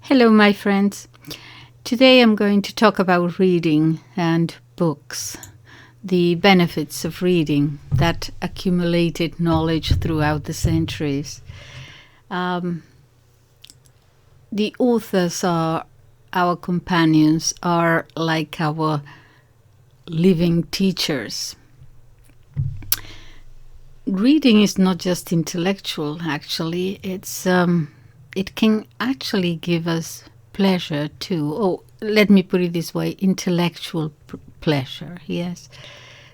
Hello, my friends. Today I'm going to talk about reading and books, the benefits of reading, that accumulated knowledge throughout the centuries. The authors are our companions, are like our living teachers. Reading is not just intellectual, actually. It can actually give us pleasure too. Oh, let me put it this way, intellectual pleasure, yes.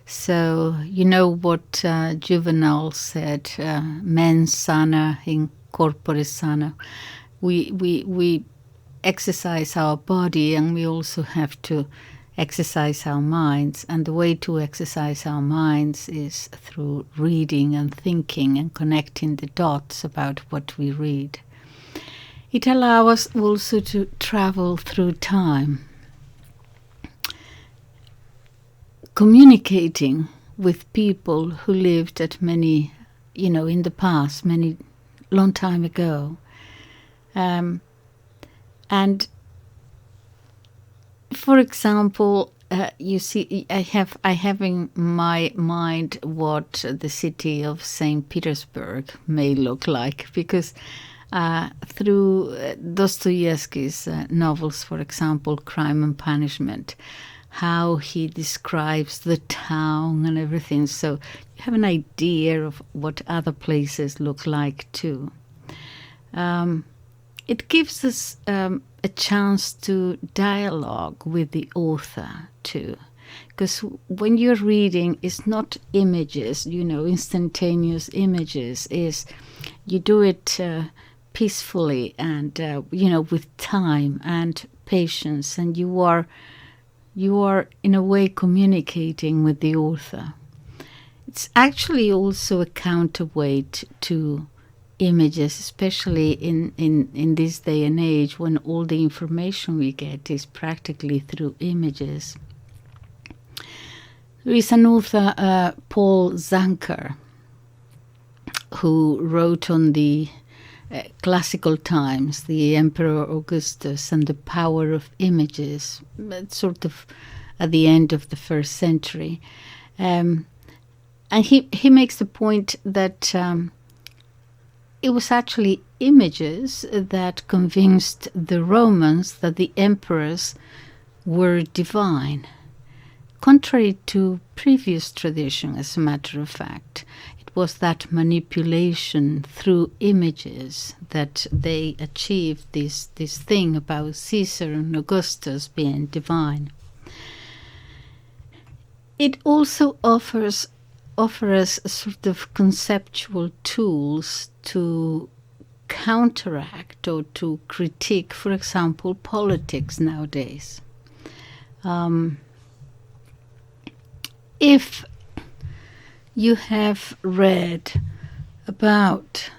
So, you know what Juvenal said, mens sana in corpore sano. We exercise our body, and we also have to exercise our minds. And the way to exercise our minds is through reading and thinking and connecting the dots about what we read. It allows us also to travel through time, communicating with people who lived at many, in the past, many long time ago. And for example, you see, I have in my mind what the city of St. Petersburg may look like, because through Dostoevsky's novels, for example, Crime and Punishment, how he describes the town and everything. So you have an idea of what other places look like too. It gives us a chance to dialogue with the author too. Because when you're reading, it's not images, instantaneous images. You do it peacefully and with time and patience, and you are in a way communicating with the author. It's actually also a counterweight to images, especially in this day and age when all the information we get is practically through images. There is an author, Paul Zanker, who wrote on the classical times, the Emperor Augustus and the power of images, sort of at the end of the first century. And he makes the point that it was actually images that convinced the Romans that the emperors were divine. Contrary to previous tradition, as a matter of fact, was that manipulation through images that they achieved this thing about Caesar and Augustus being divine. It also offers sort of conceptual tools to counteract or to critique, for example, politics nowadays. If you have read about,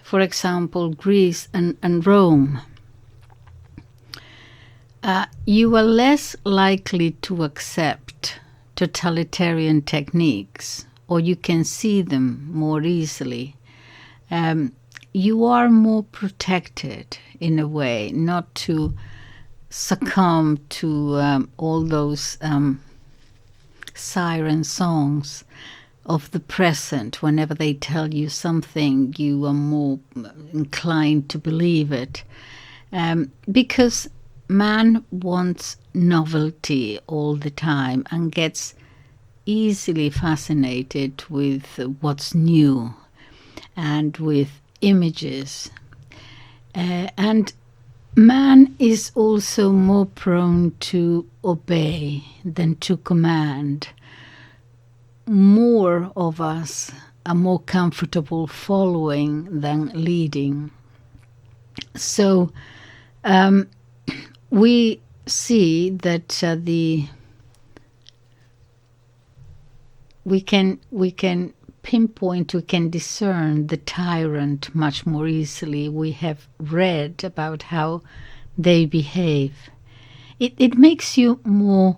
for example, Greece and Rome, you are less likely to accept totalitarian techniques, or you can see them more easily. You are more protected in a way, not to succumb to all those siren songs of the present. Whenever they tell you something, you are more inclined to believe it, because man wants novelty all the time and gets easily fascinated with what's new and with images, and man is also more prone to obey than to command. More of us are more comfortable following than leading. So we see that we can pinpoint, we can discern the tyrant much more easily. We have read about how they behave. It makes you more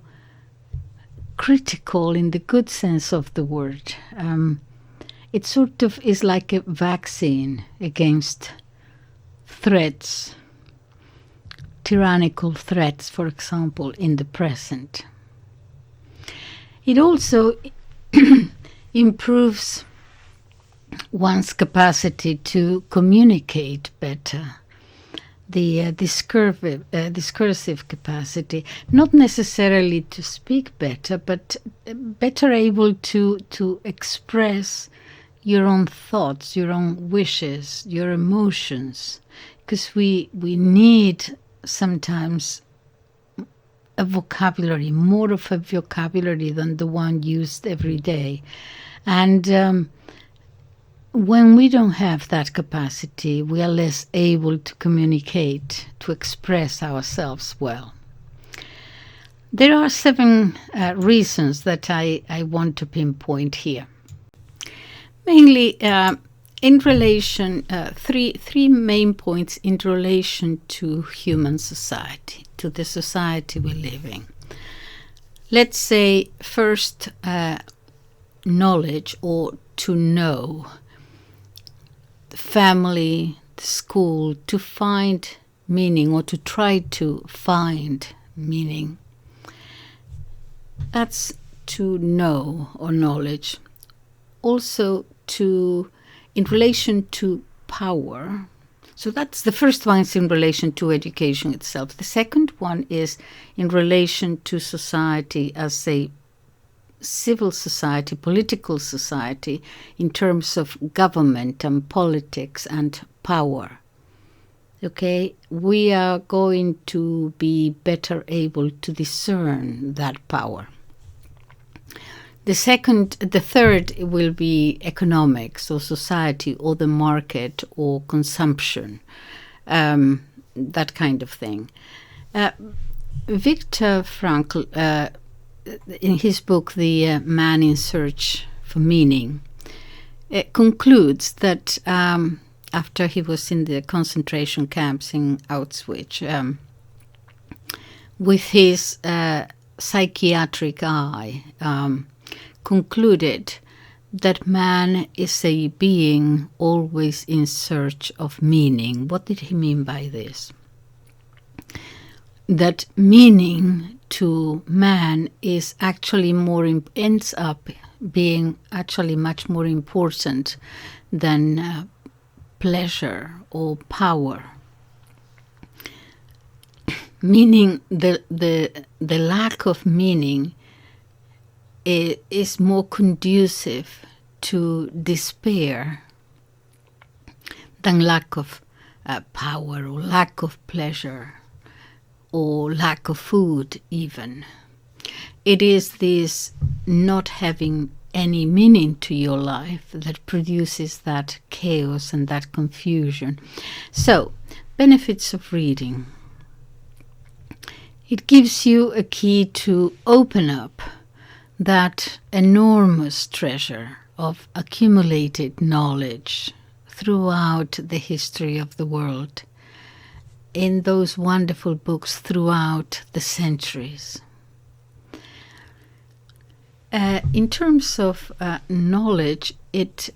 critical in the good sense of the word. It sort of is like a vaccine against threats, tyrannical threats, for example, in the present. It also improves one's capacity to communicate better, the discursive capacity, not necessarily to speak better, but better able to express your own thoughts, your own wishes, your emotions, because we need sometimes a vocabulary, more of a vocabulary than the one used every day. And when we don't have that capacity, we are less able to communicate, to express ourselves well. There are 7 reasons that I want to pinpoint here. Mainly in relation, three main points in relation to human society, to the society we live in. Let's say first, knowledge, or to know. The family, the school, to find meaning, or to try to find meaning. That's to know, or knowledge. Also in relation to power. So that's the first one, is in relation to education itself. The second one is in relation to society as a civil society, political society, in terms of government and politics and power. Okay, we are going to be better able to discern that power. The third will be economics, or society, or the market, or consumption, that kind of thing. Viktor Frankl, in his book, The Man in Search for Meaning, concludes that after he was in the concentration camps in Auschwitz, with his psychiatric eye, concluded that man is a being always in search of meaning. What did he mean by this? That meaning to man is actually ends up being actually much more important than pleasure or power. Meaning, the lack of meaning is more conducive to despair than lack of power, or lack of pleasure, or lack of food even. It is this not having any meaning to your life that produces that chaos and that confusion. So, benefits of reading. It gives you a key to open up that enormous treasure of accumulated knowledge throughout the history of the world, in those wonderful books throughout the centuries. In terms of knowledge, it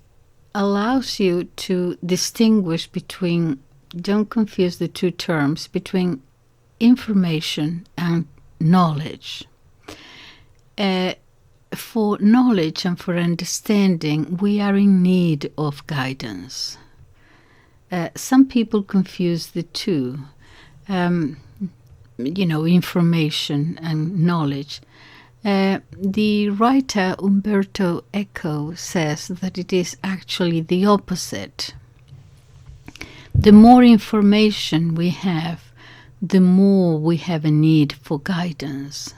allows you to distinguish between, don't confuse the two terms, between information and knowledge. For knowledge and for understanding, we are in need of guidance. Some people confuse the two, information and knowledge. The writer Umberto Eco says that it is actually the opposite. The more information we have, the more we have a need for guidance.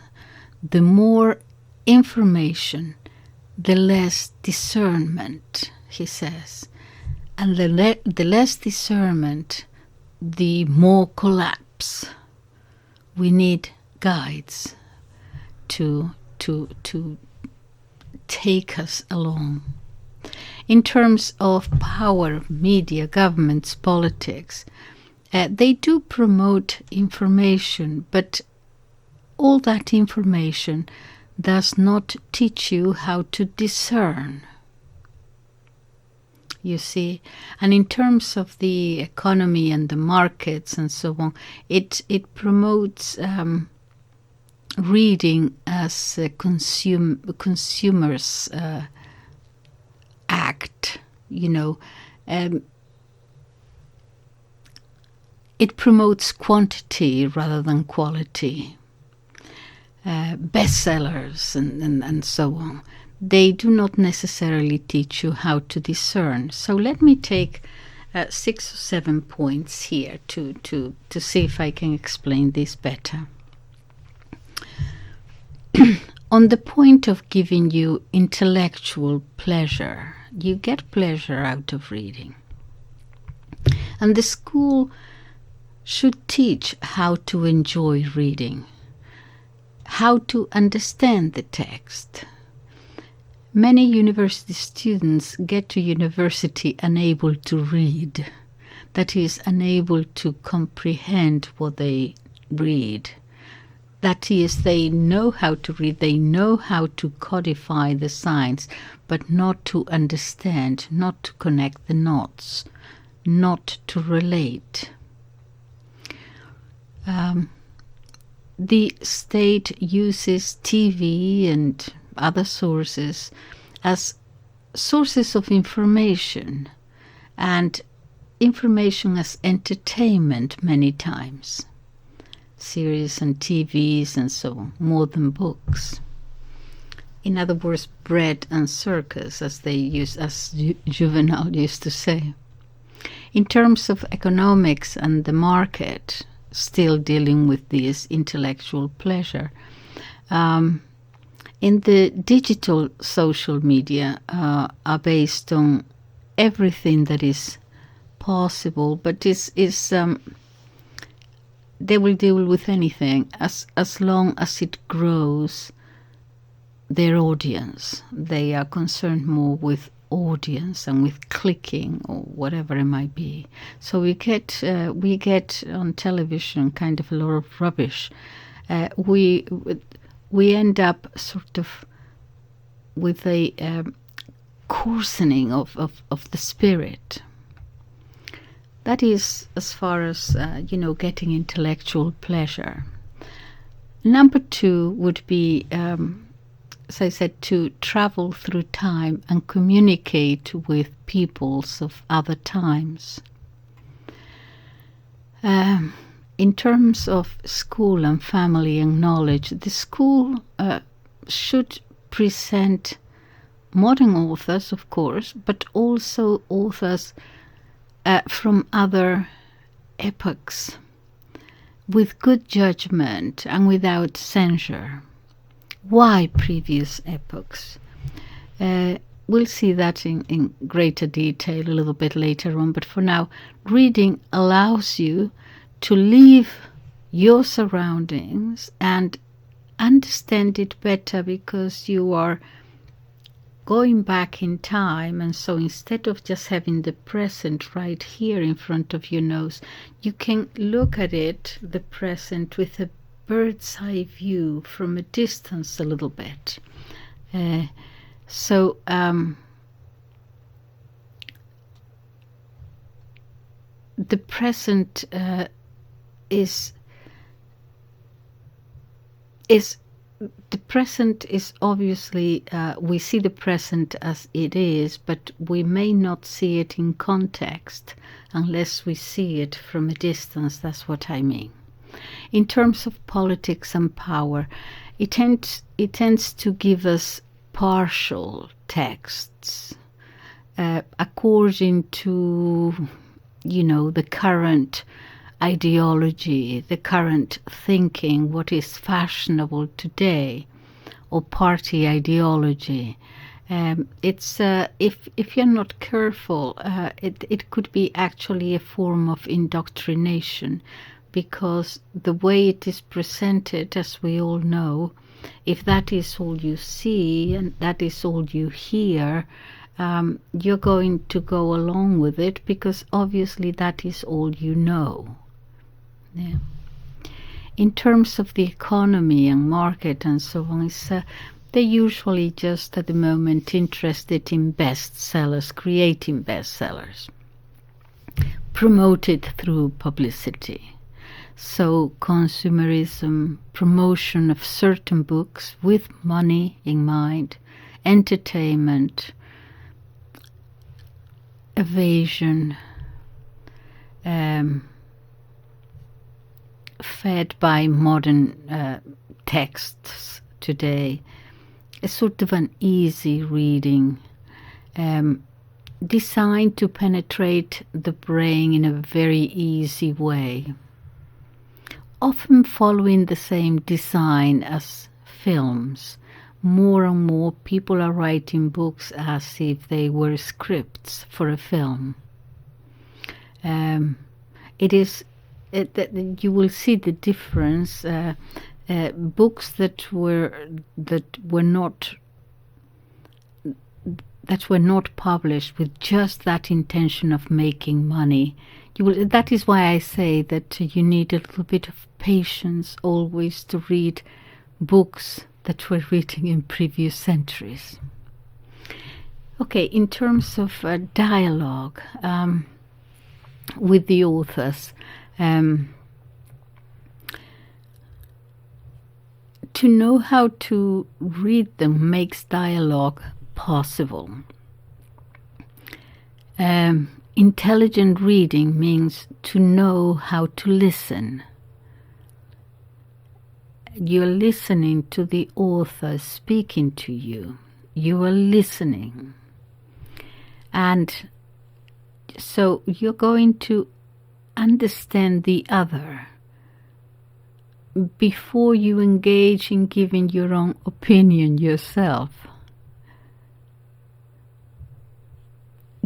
The more information, the less discernment, he says. And the less discernment, the more collapse. We need guides to take us along. In terms of power, media, governments, politics, they do promote information, but all that information does not teach you how to discern. you see. And in terms of the economy and the markets and so on, it promotes reading as a consumer's act, you know. It promotes quantity rather than quality. Bestsellers and so on. They do not necessarily teach you how to discern. So let me take 6 or 7 points here to see if I can explain this better. On the point of giving you intellectual pleasure, you get pleasure out of reading. And the school should teach how to enjoy reading, how to understand the text. Many university students get to university unable to read, that is, unable to comprehend what they read. That is, they know how to read, they know how to codify the signs, but not to understand, not to connect the knots, not to relate. The state uses TV and other sources as sources of information, and information as entertainment many times. Series and TVs and so on, more than books. In other words, bread and circus, as Juvenal used to say. In terms of economics and the market, still dealing with this intellectual pleasure, in the digital social media are based on everything that is possible, but they will deal with anything as long as it grows their audience. They are concerned more with audience and with clicking or whatever it might be. So we get on television kind of a lot of rubbish. We end up sort of with a coarsening of the spirit. That is as far as getting intellectual pleasure. Number 2 would be, as I said, to travel through time and communicate with peoples of other times. In terms of school and family and knowledge, the school should present modern authors, of course, but also authors from other epochs, with good judgment and without censure. Why previous epochs? We'll see that in greater detail a little bit later on, but for now, reading allows you to leave your surroundings and understand it better, because you are going back in time, and so instead of just having the present right here in front of your nose, you can look at it, the present, with a bird's eye view from a distance a little bit. So the present is the present is obviously, we see the present as it is, but we may not see it in context unless we see it from a distance. That's what I mean. In terms of politics and power, it tends to give us partial texts according to, the current ideology, the current thinking, what is fashionable today, or party ideology. It's if you're not careful, it could be actually a form of indoctrination, because the way it is presented, as we all know, if that is all you see and that is all you hear, you're going to go along with it, because obviously that is all you know. Yeah. In terms of the economy and market and so on, They're usually just at the moment interested in bestsellers, creating bestsellers, promoted through publicity. So consumerism, promotion of certain books with money in mind, entertainment, evasion, fed by modern texts today, a sort of an easy reading, designed to penetrate the brain in a very easy way, often following the same design as films. More and more people are writing books as if they were scripts for a film. You will see the difference. Books that were not published with just that intention of making money. That is why I say that you need a little bit of patience always to read books that were written in previous centuries. Okay, in terms of dialogue with the authors, to know how to read them makes dialogue possible. Intelligent reading means to know how to listen. You're listening to the author speaking to you. You are listening. And so you're going to understand the other before you engage in giving your own opinion yourself.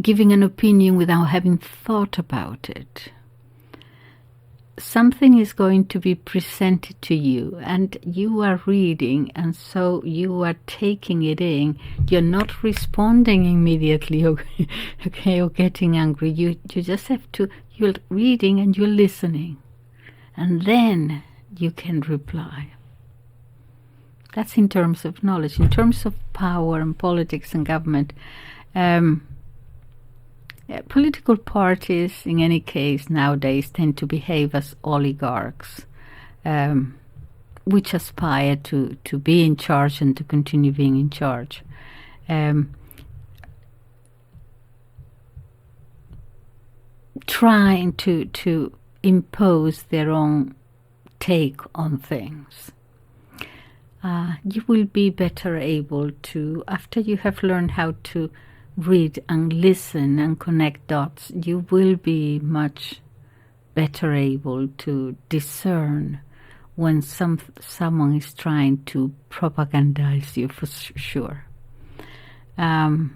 Giving an opinion without having thought about it. Something is going to be presented to you and you are reading, and so you are taking it in. You're not responding immediately or getting angry. You just have to, you're reading and you're listening, and then you can reply. That's in terms of knowledge. In terms of power and politics and government, political parties, in any case, nowadays tend to behave as oligarchs, which aspire to be in charge and to continue being in charge. Trying to impose their own take on things. You will be better able to, after you have learned how to read and listen and connect dots, you will be much better able to discern when someone is trying to propagandize you, for sure. And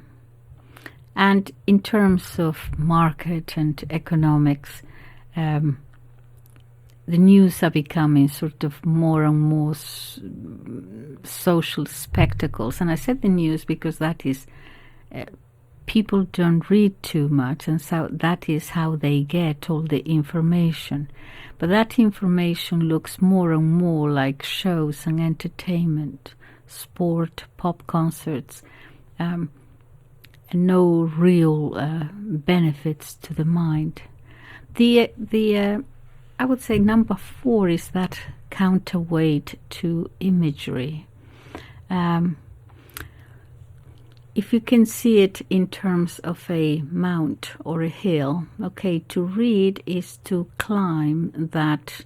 in terms of market and economics, the news are becoming sort of more and more social spectacles. And I said the news because that is people don't read too much, and so that is how they get all the information. But that information looks more and more like shows and entertainment, sport, pop concerts, and no real benefits to the mind. I would say number 4 is that counterweight to imagery. If you can see it in terms of a mount or a hill, okay, to read is to climb that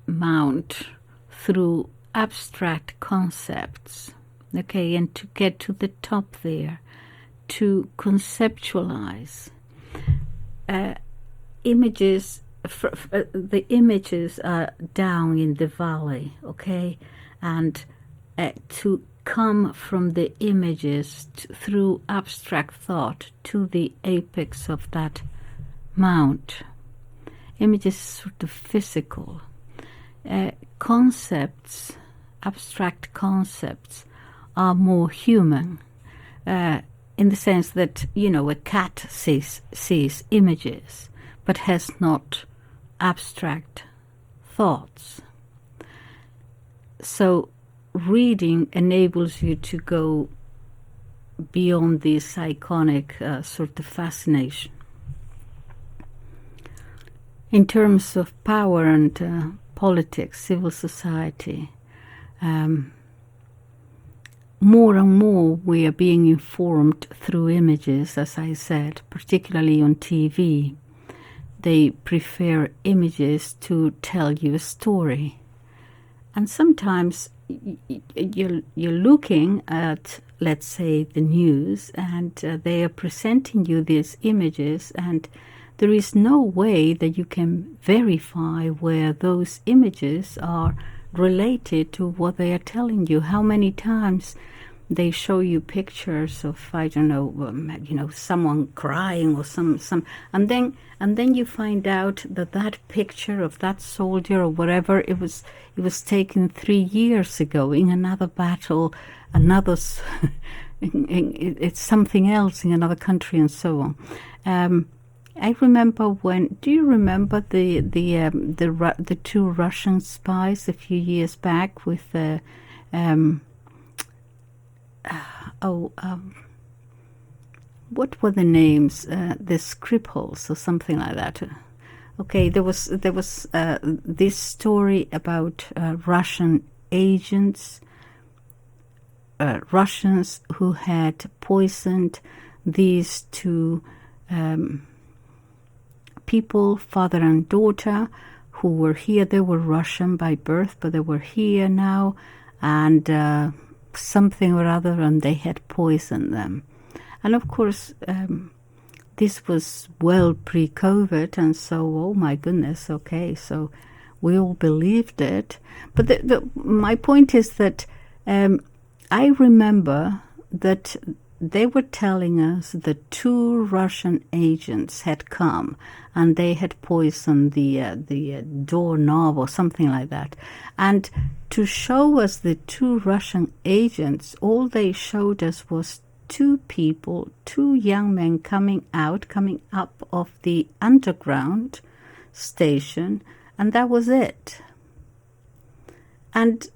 mount through abstract concepts, okay, and to get to the top there, to conceptualize. Images, the images are down in the valley, okay, and to come from the images through abstract thought to the apex of that mount. Images sort of physical. Concepts, abstract concepts, are more human, in the sense that, a cat sees images but has not abstract thoughts. So reading enables you to go beyond this iconic sort of fascination. In terms of power and politics, civil society, more and more we are being informed through images, as I said, particularly on TV. They prefer images to tell you a story. And sometimes you're looking at, let's say, the news, and they are presenting you these images, and there is no way that you can verify where those images are related to what they are telling you. How many times they show you pictures of, I don't know, someone crying or some, and then you find out that picture of that soldier or whatever, it was taken 3 years ago in another battle, it's something else in another country, and so on. I remember do you remember the two Russian spies a few years back with what were the names? The Skripals or something like that. Okay, there was this story about Russian agents, Russians who had poisoned these two people, father and daughter, who were here. They were Russian by birth, but they were here now, and something or other, and they had poisoned them. And of course, this was well pre-COVID, and so, oh my goodness, okay, so we all believed it. But my point is that I remember that they were telling us that 2 Russian agents had come and they had poisoned the doorknob or something like that. And to show us the 2 Russian agents, all they showed us was 2 people, 2 young men coming up of the underground station, and that was it. And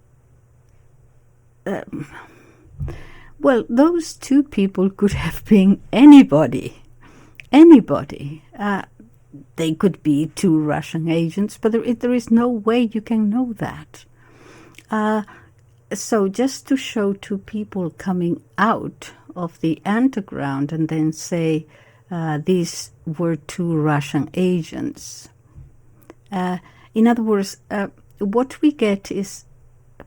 well, those 2 people could have been anybody. They could be 2 Russian agents, but there is no way you can know that. So just to show 2 people coming out of the underground and then say these were 2 Russian agents. In other words, what we get is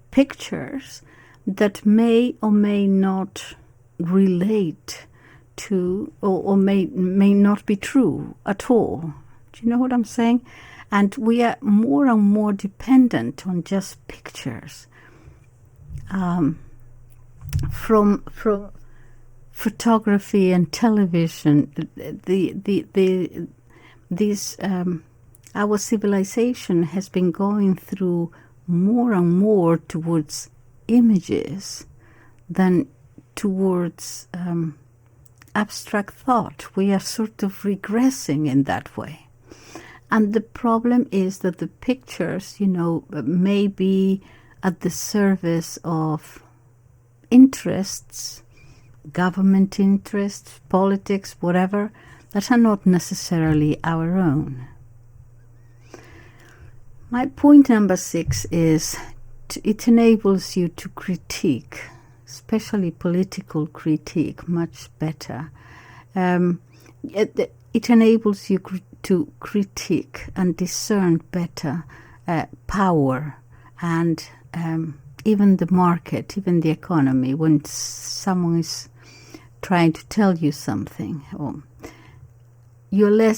pictures that may or may not relate to, or may not be true at all. Do you know what I'm saying? And we are more and more dependent on just pictures. From photography and television, our civilization has been going through more and more towards images than towards abstract thought. We are sort of regressing in that way. And the problem is that the pictures, may be at the service of interests, government interests, politics, whatever, that are not necessarily our own. My point number 6 is it enables you to critique, especially political critique, much better. It enables you to critique and discern better power and even the market, even the economy, when someone is trying to tell you something. You're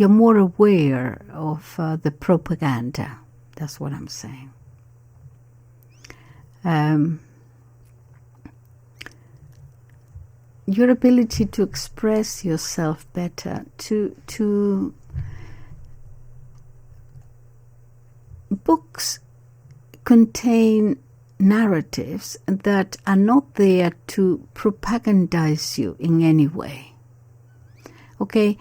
more aware of the propaganda. That's what I'm saying. Your ability to express yourself better, to books contain narratives that are not there to propagandize you in any way. Okay,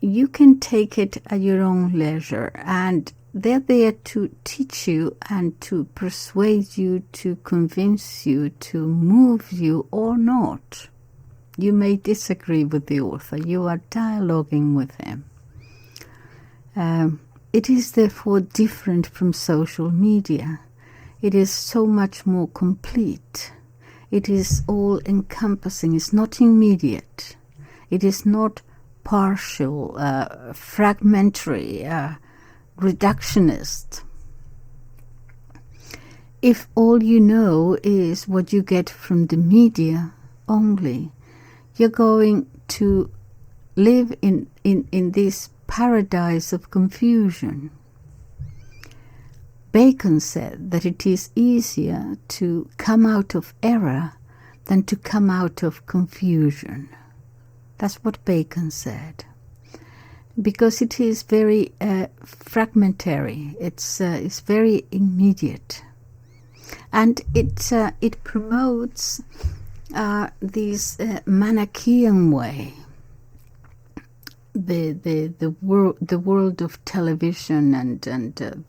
you can take it at your own leisure, and they're there to teach you and to persuade you, to convince you, to move you or not. You may disagree with the author. You are dialoguing with him. It is therefore different from social media. It is so much more complete. It is all-encompassing. It's not immediate. It is not partial, fragmentary, reductionist. If all you know is what you get from the media only, you're going to live in this paradise of confusion. Bacon said that it is easier to come out of error than to come out of confusion. That's what Bacon said. Because it is very fragmentary. It's very immediate. And it promotes this Manichaean way. The world of television and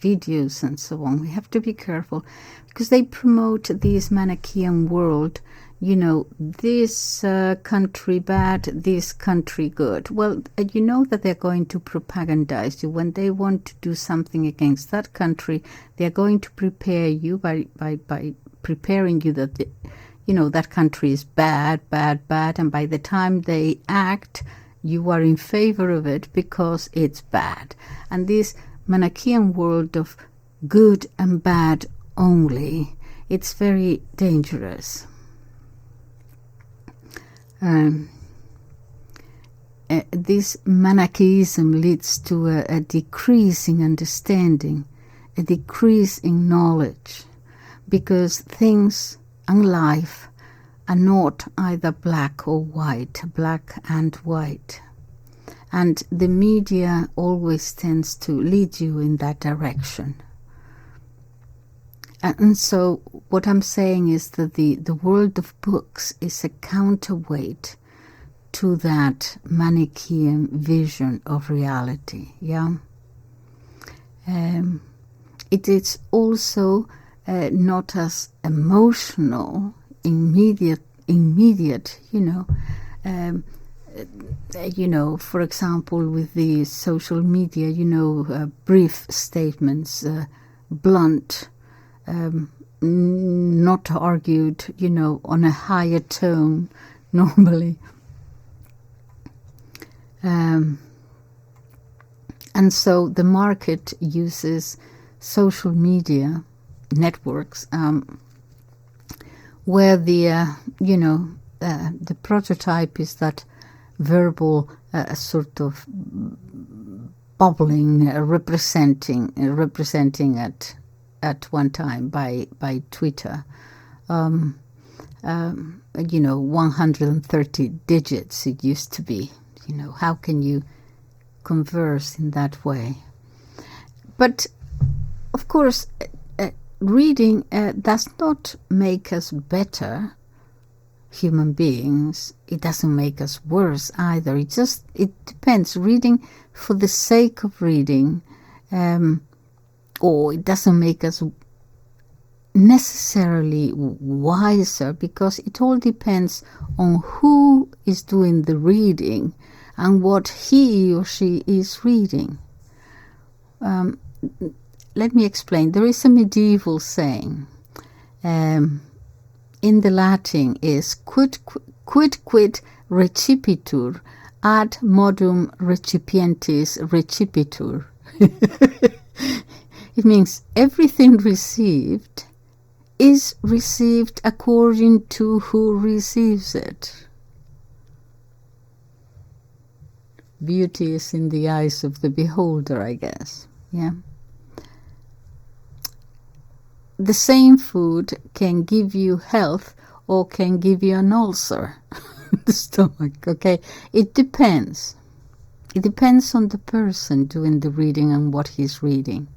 videos and so on. We have to be careful because they promote this Manichaean world. You know, this country bad, this country good. Well, you know that they're going to propagandize you. When they want to do something against that country, they're going to prepare you by preparing you that that country is bad, and by the time they act, you are in favor of it because it's bad. And this Manichaean world of good and bad only, it's very dangerous. This Manichaeism leads to a decrease in understanding, a decrease in knowledge, because things and life are not either black or white, black and white. And the media always tends to lead you in that direction. And so what I'm saying is that the world of books is a counterweight to that Manichaean vision of reality. Yeah. It is also not as emotional, immediate, for example, with the social media, brief statements, blunt, not argued, on a higher tone normally. And so the market uses social media networks where the prototype is that verbal sort of bubbling, representing at one time by Twitter, 130 digits it used to be. How can you converse in that way? But of course, reading does not make us better human beings. It doesn't make us worse either. It depends. Reading for the sake of reading, or it doesn't make us necessarily wiser, because it all depends on who is doing the reading and what he or she is reading. Let me explain. There is a medieval saying in the Latin is quid recipitur ad modum recipientis recipitur. It means everything received is received according to who receives it. Beauty is in the eyes of the beholder, I guess. Yeah. The same food can give you health or can give you an ulcer. The stomach, okay? It depends. It depends on the person doing the reading and what he's reading.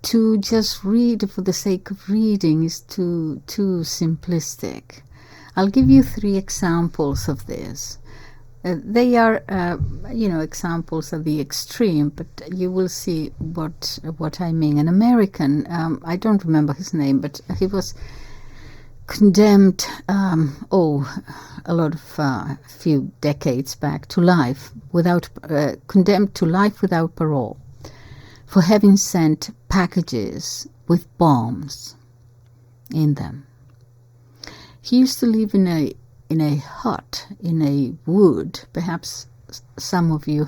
To just read for the sake of reading is too simplistic. I'll give you 3 examples of this. They are, examples of the extreme, but you will see what I mean. An American, I don't remember his name, but he was condemned, a few decades back, to life condemned to life without parole for having sent packages with bombs in them. He used to live in a hut in a wood. Perhaps some of you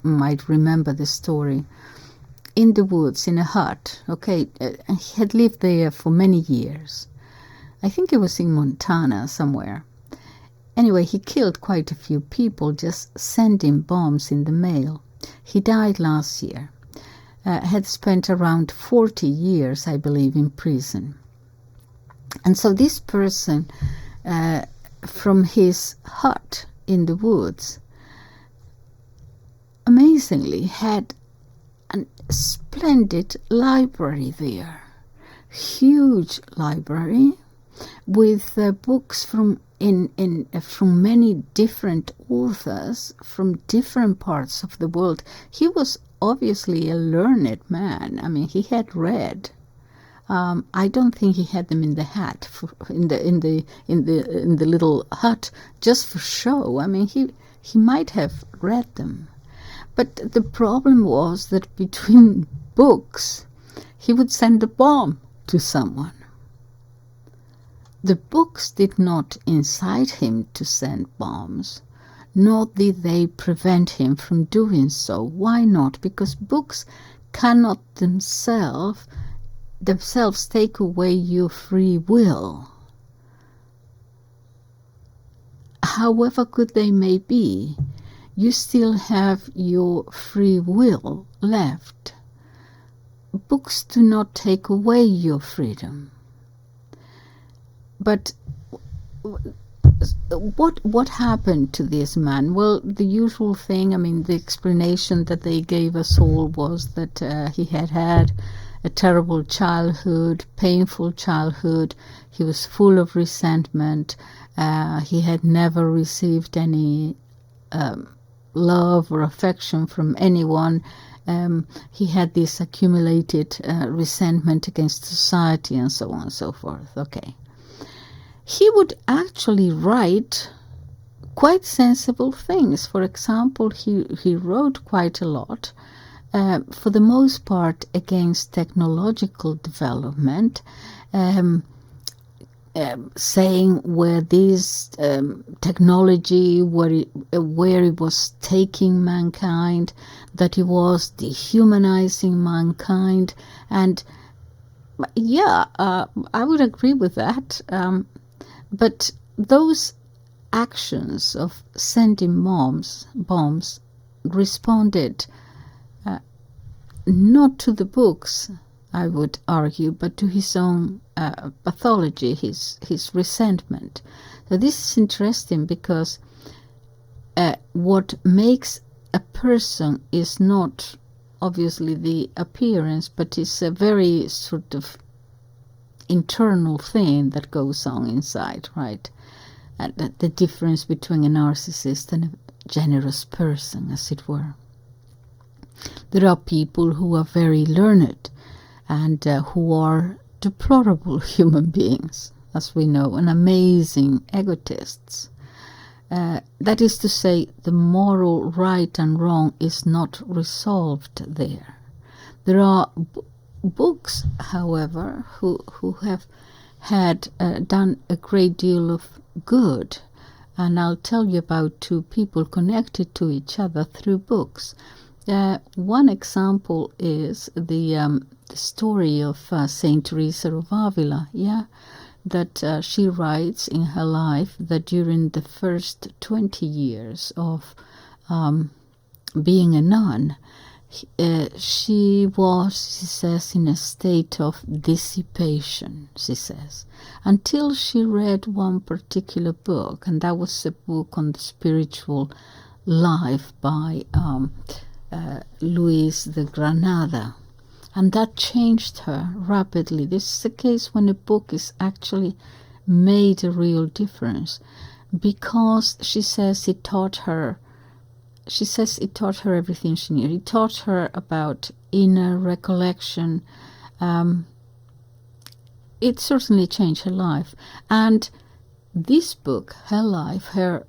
might remember this story. In the woods, in a hut. Okay, he had lived there for many years. I think it was in Montana somewhere. Anyway, he killed quite a few people just sending bombs in the mail. He died last year. Had spent around 40 years, I believe, in prison. And so this person, from his hut in the woods, amazingly had a splendid library there. Huge library with books from many different authors from different parts of the world. He was obviously a learned man. I mean, he had read. I don't think he had them in the hat, in the little hut, just for show. I mean, he might have read them, but the problem was that between books, he would send a bomb to someone. The books did not incite him to send bombs, nor did they prevent him from doing so. Why not? Because books cannot themselves take away your free will. However good they may be, you still have your free will left. Books do not take away your freedom. But what happened to this man? Well, the usual thing, I mean, the explanation that they gave us all was that he had a terrible childhood, painful childhood. He was full of resentment. He had never received any love or affection from anyone. He had this accumulated resentment against society and so on and so forth. Okay. He would actually write quite sensible things. For example, he wrote quite a lot, for the most part against technological development, saying where this technology, where it was taking mankind, that it was dehumanizing mankind. And yeah, I would agree with that. But those actions of sending bombs responded not to the books, I would argue, but to his own pathology, his resentment. So this is interesting because what makes a person is not obviously the appearance, but it's a very sort of internal thing that goes on inside, right? And the difference between a narcissist and a generous person, as it were. There are people who are very learned and who are deplorable human beings, as we know, and amazing egotists. That is to say, the moral right and wrong is not resolved there. There are books, however, who have had done a great deal of good, and I'll tell you about two people connected to each other through books. One example is the story of Saint Teresa of Avila, that she writes in her life that during the first 20 years of being a nun, she was, she says, in a state of dissipation, she says, until she read one particular book, and that was a book on the spiritual life by Luis de Granada. And that changed her rapidly. This is the case when a book is actually made a real difference. because she says it taught her everything she knew. It taught her about inner recollection. It certainly changed her life. And this book, her life, her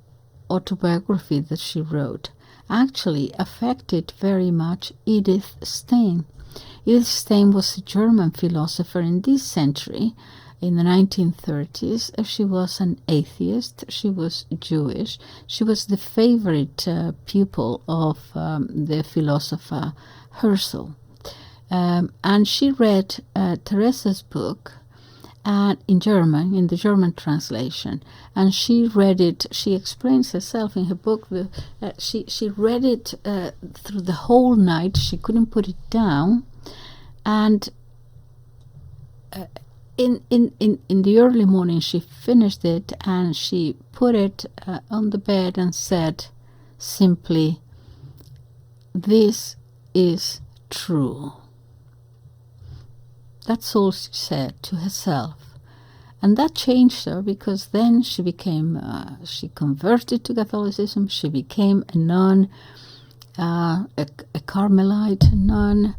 autobiography that she wrote, actually affected very much Edith Stein. Edith Stein was a German philosopher in this century. In the 1930s, she was an atheist. She was Jewish. She was the favorite pupil of the philosopher Husserl. And she read Teresa's book in German, in the German translation. And she read it, she explains herself in her book, she read it through the whole night. She couldn't put it down. And in the early morning, she finished it and she put it on the bed and said simply, "This is true." That's all she said to herself. And that changed her, because then she became, she converted to Catholicism. She became a nun, a Carmelite nun.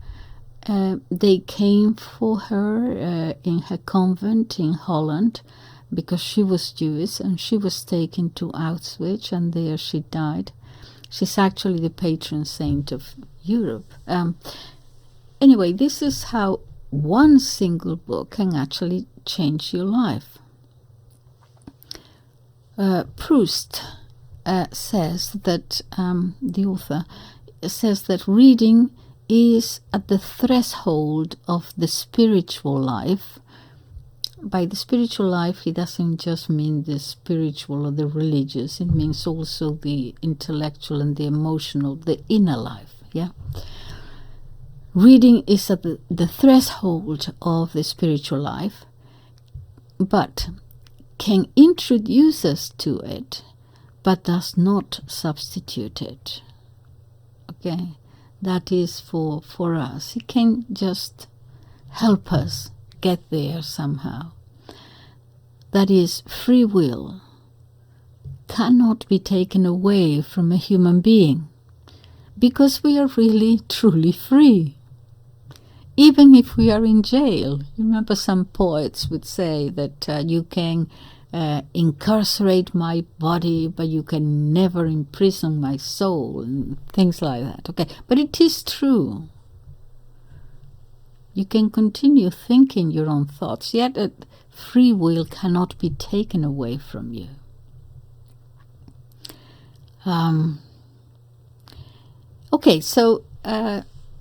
They came for her in her convent in Holland, because she was Jewish, and she was taken to Auschwitz, and there she died. She's actually the patron saint of Europe. Anyway, this is how one single book can actually change your life. Proust says that, the author says that reading is at the threshold of the spiritual life. By the spiritual life, he doesn't just mean the spiritual or the religious. It means also the intellectual and the emotional, the inner life. Yeah. Reading is at the threshold of the spiritual life, but can introduce us to it, but does not substitute it. Okay, that is for us. It can just help us get there somehow. That is, free will cannot be taken away from a human being, because we are really, truly free. Even if we are in jail. You remember some poets would say that you can incarcerate my body, but you can never imprison my soul, and things like that. Okay, but it is true. You can continue thinking your own thoughts, yet free will cannot be taken away from you. Okay, so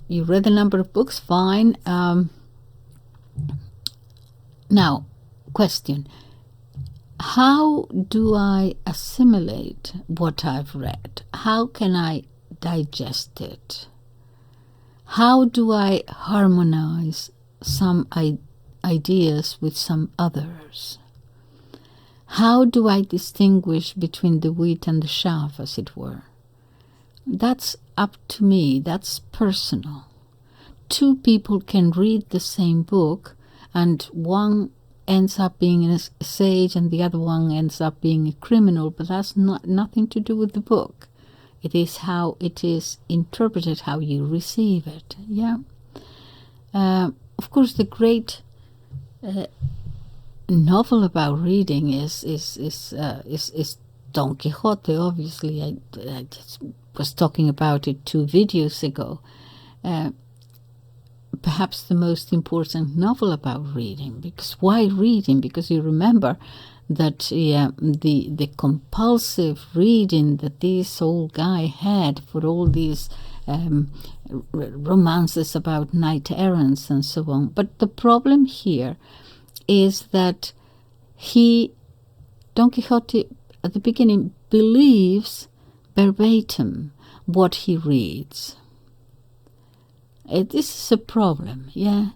you read a number of books, fine. Now, question. How do I assimilate what I've read? How can I digest it? How do I harmonize some ideas with some others? How do I distinguish between the wheat and the chaff, as it were? That's up to me. That's personal. Two people can read the same book, and one ends up being a sage and the other one ends up being a criminal, but that's nothing to do with the book. It is how it is interpreted, how you receive it. Yeah. Of course, the great novel about reading is Don Quixote. Obviously, I just was talking about it 2 videos ago. Perhaps the most important novel about reading. Because why reading? Because you remember that the compulsive reading that this old guy had for all these romances about knight errants and so on. But the problem here is that Don Quixote at the beginning believes verbatim what he reads. This is a problem, yeah.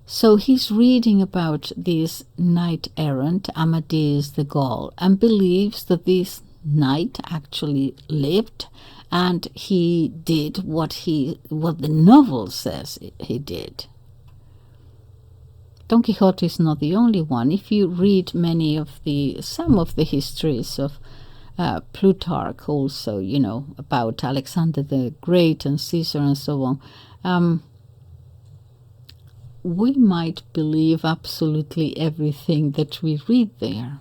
So he's reading about this knight errant, Amadeus the Gaul, and believes that this knight actually lived and he did what the novel says he did. Don Quixote is not the only one. If you read some of the histories of Plutarch, also, about Alexander the Great and Caesar and so on, we might believe absolutely everything that we read there.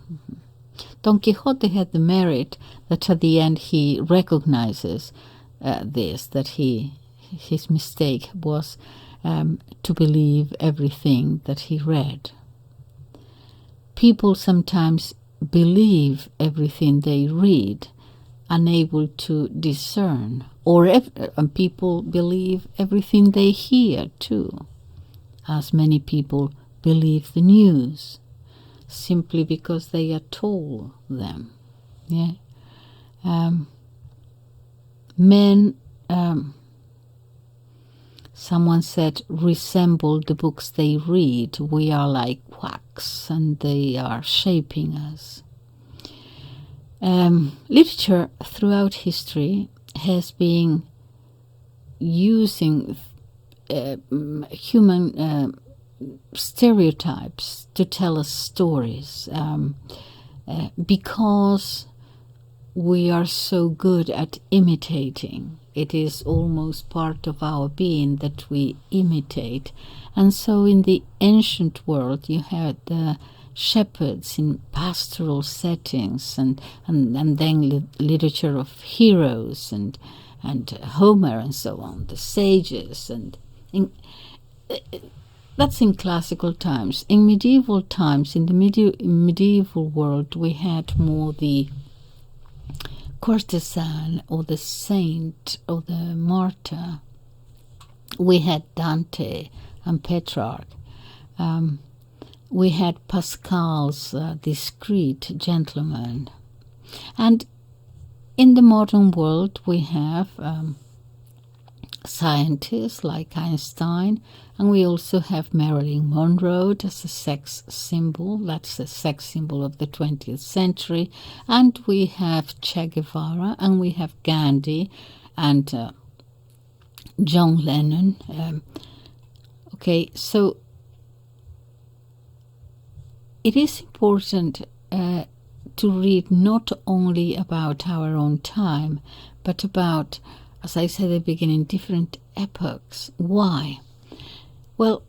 Don Quixote had the merit that at the end he recognizes that his mistake was to believe everything that he read. People sometimes believe everything they read, unable to discern, and people believe everything they hear too, as many people believe the news simply because they are told them. Men, someone said, resemble the books they read. We are like wax and they are shaping us. Literature throughout history has been using human stereotypes to tell us stories, because we are so good at imitating. It is almost part of our being that we imitate. And so in the ancient world you had shepherds in pastoral settings, and then literature of heroes and Homer and so on, the sages, and that's in classical times. In medieval times, in the medieval world, we had more the courtesan or the saint or the martyr. We had Dante and Petrarch. We had Pascal's discreet gentleman. And in the modern world, we have scientists like Einstein, and we also have Marilyn Monroe as a sex symbol. That's a sex symbol of the 20th century. And we have Che Guevara, and we have Gandhi, and John Lennon. So it is important to read not only about our own time, but about, as I said at the beginning, different epochs. Why? Well,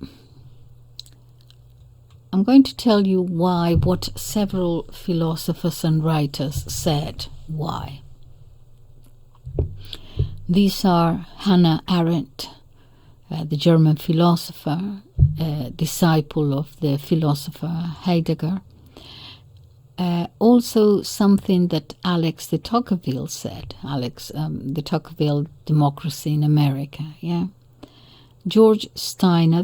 I'm going to tell you what several philosophers and writers said. Why? These are Hannah Arendt, the German philosopher, disciple of the philosopher Heidegger. Also something that Alex de Tocqueville said. De Tocqueville, Democracy in America. George Steiner,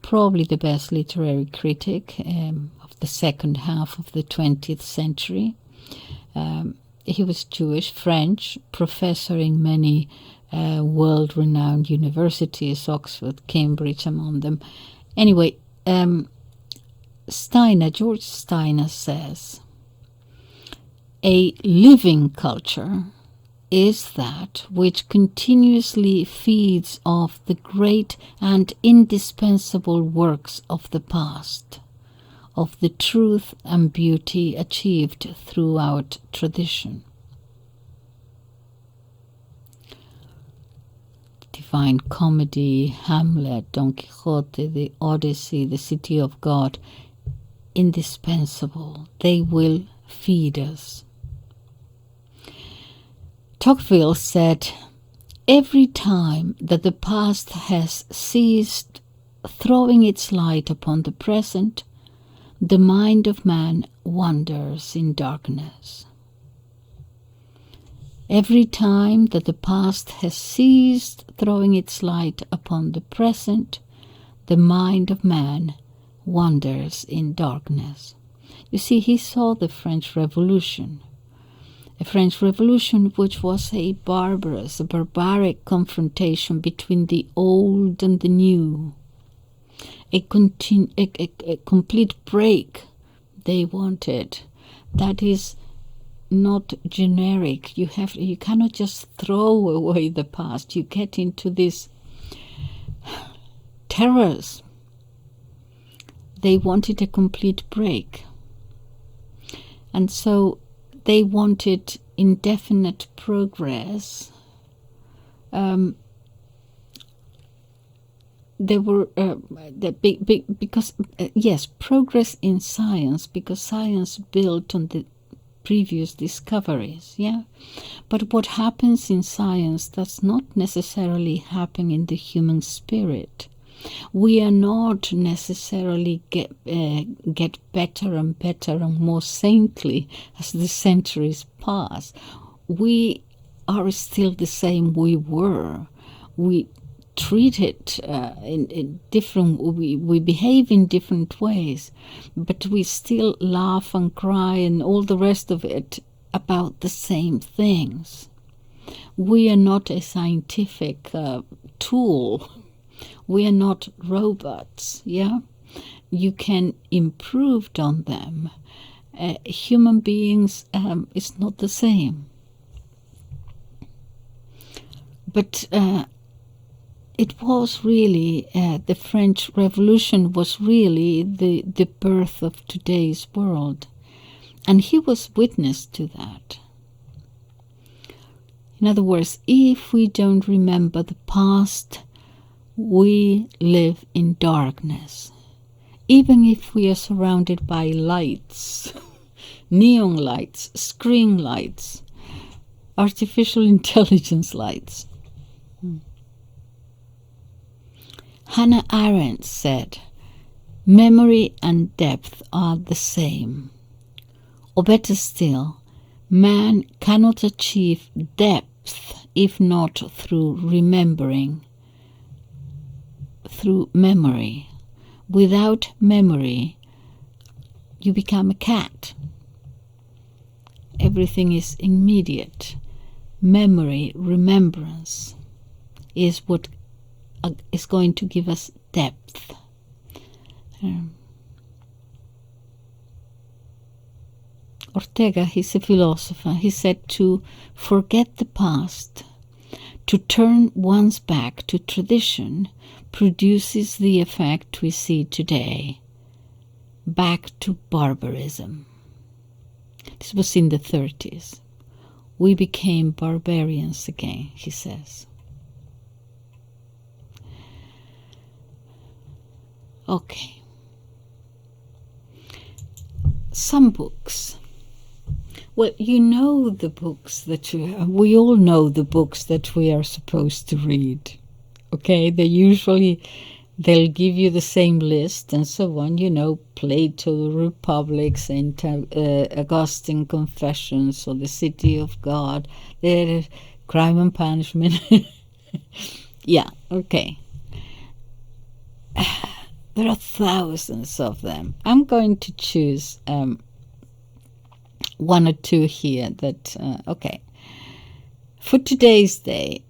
probably the best literary critic of the second half of the 20th century. He was Jewish, French, professor in many world-renowned universities, Oxford, Cambridge among them. Anyway, George Steiner says, a living culture is that which continuously feeds off the great and indispensable works of the past, of the truth and beauty achieved throughout tradition. Divine Comedy, Hamlet, Don Quixote, the Odyssey, the City of God, indispensable. They will feed us. Tocqueville said, every time that the past has ceased throwing its light upon the present, the mind of man wanders in darkness. Every time that the past has ceased throwing its light upon the present, the mind of man wanders in darkness. You see, he saw the French Revolution. A French Revolution which was a barbaric confrontation between the old and the new. A complete break they wanted. That is not generic. You cannot just throw away the past. You get into this terrors. they wanted a complete break. And so they wanted indefinite progress. There were because yes, progress in science, because science built on the previous discoveries, yeah. But what happens in science does not necessarily happen in the human spirit. We are not necessarily get better and better and more saintly as the centuries pass. We are still the same we were. We treat it in different, we behave in different ways, but we still laugh and cry and all the rest of it about the same things. We are not a scientific tool. We are not robots, yeah? You can improve on them. Human beings is not the same. But it was really, the French Revolution was really the birth of today's world. And he was witness to that. In other words, if we don't remember the past, we live in darkness. Even if we are surrounded by lights, neon lights, screen lights, artificial intelligence lights. Hannah Arendt said, memory and depth are the same. Or better still, man cannot achieve depth if not through remembering, through memory. Without memory, you become a cat. Everything is immediate. Memory, remembrance, is what is going to give us depth. Ortega, he's a philosopher, he said to forget the past, to turn one's back to tradition, produces the effect we see today, back to barbarism. This was in the 30s. We became barbarians again, he says. Okay. Some books. Well, you know the books that we all know the books that we are supposed to read. Okay, they'll give you the same list and so on. You know, Plato, the Republic, St. Augustine Confessions, or The City of God, Crime and Punishment. Yeah, okay. There are thousands of them. I'm going to choose one or two here that, okay. For today's date,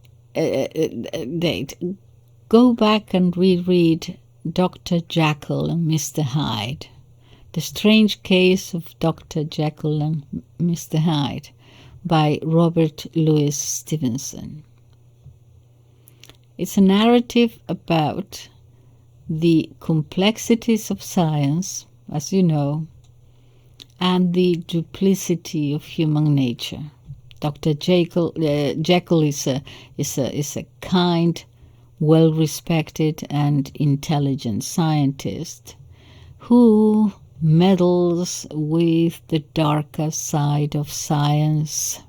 go back and reread Dr. Jekyll and Mr. Hyde, The Strange Case of Dr. Jekyll and Mr. Hyde by Robert Louis Stevenson. It's a narrative about the complexities of science, as you know, and the duplicity of human nature. Dr. Jekyll is a kind, well-respected and intelligent scientist who meddles with the darker side of science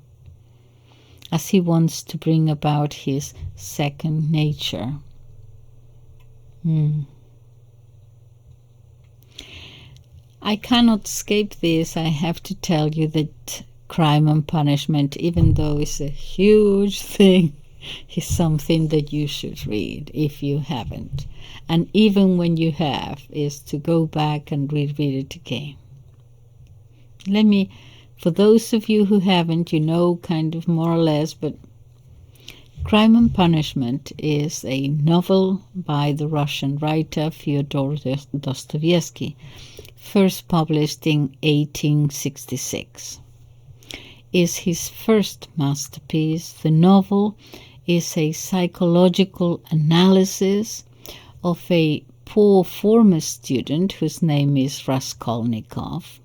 as he wants to bring about his second nature. I cannot escape this. I have to tell you that Crime and Punishment, even though it's a huge thing, is something that you should read if you haven't. And even when you have, is to go back and reread it again. For those of you who haven't, you know kind of more or less, but Crime and Punishment is a novel by the Russian writer Fyodor Dostoevsky, first published in 1866. Is his first masterpiece. The novel is a psychological analysis of a poor former student whose name is Raskolnikov.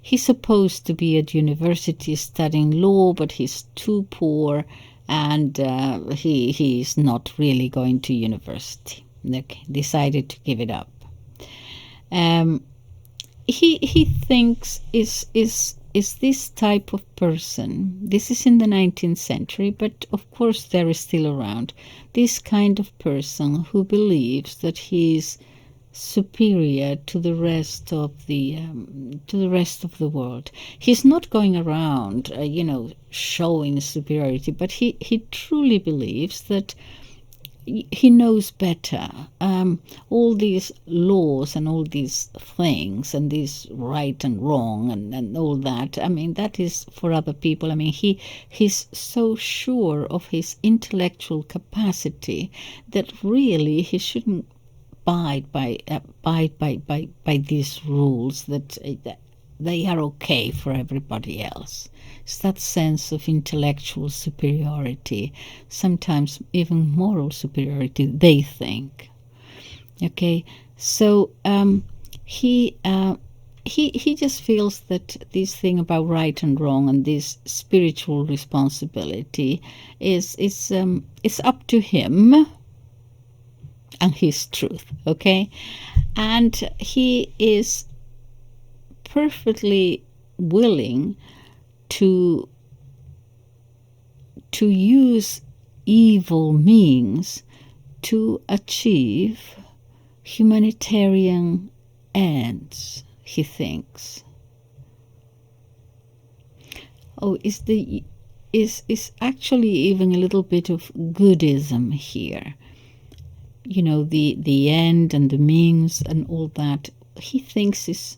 He's supposed to be at university studying law, but he's too poor, and he's not really going to university. Okay, decided to give it up. He thinks is this type of person. This is in the 19th century, but of course there is still around this kind of person who believes that he's superior to the rest of the world. He's not going around, showing superiority, but he truly believes that he knows better. All these laws and all these things and this right and wrong and all that, I mean, that is for other people. I mean, he's so sure of his intellectual capacity that really he shouldn't abide by these rules, that they are okay for everybody else. It's that sense of intellectual superiority, sometimes even moral superiority, they think. Okay, so he just feels that this thing about right and wrong and this spiritual responsibility is up to him and his truth. Okay, and he is perfectly willing to use evil means to achieve humanitarian ends, he thinks. Oh, is actually even a little bit of goodism here. The end and the means and all that. He thinks is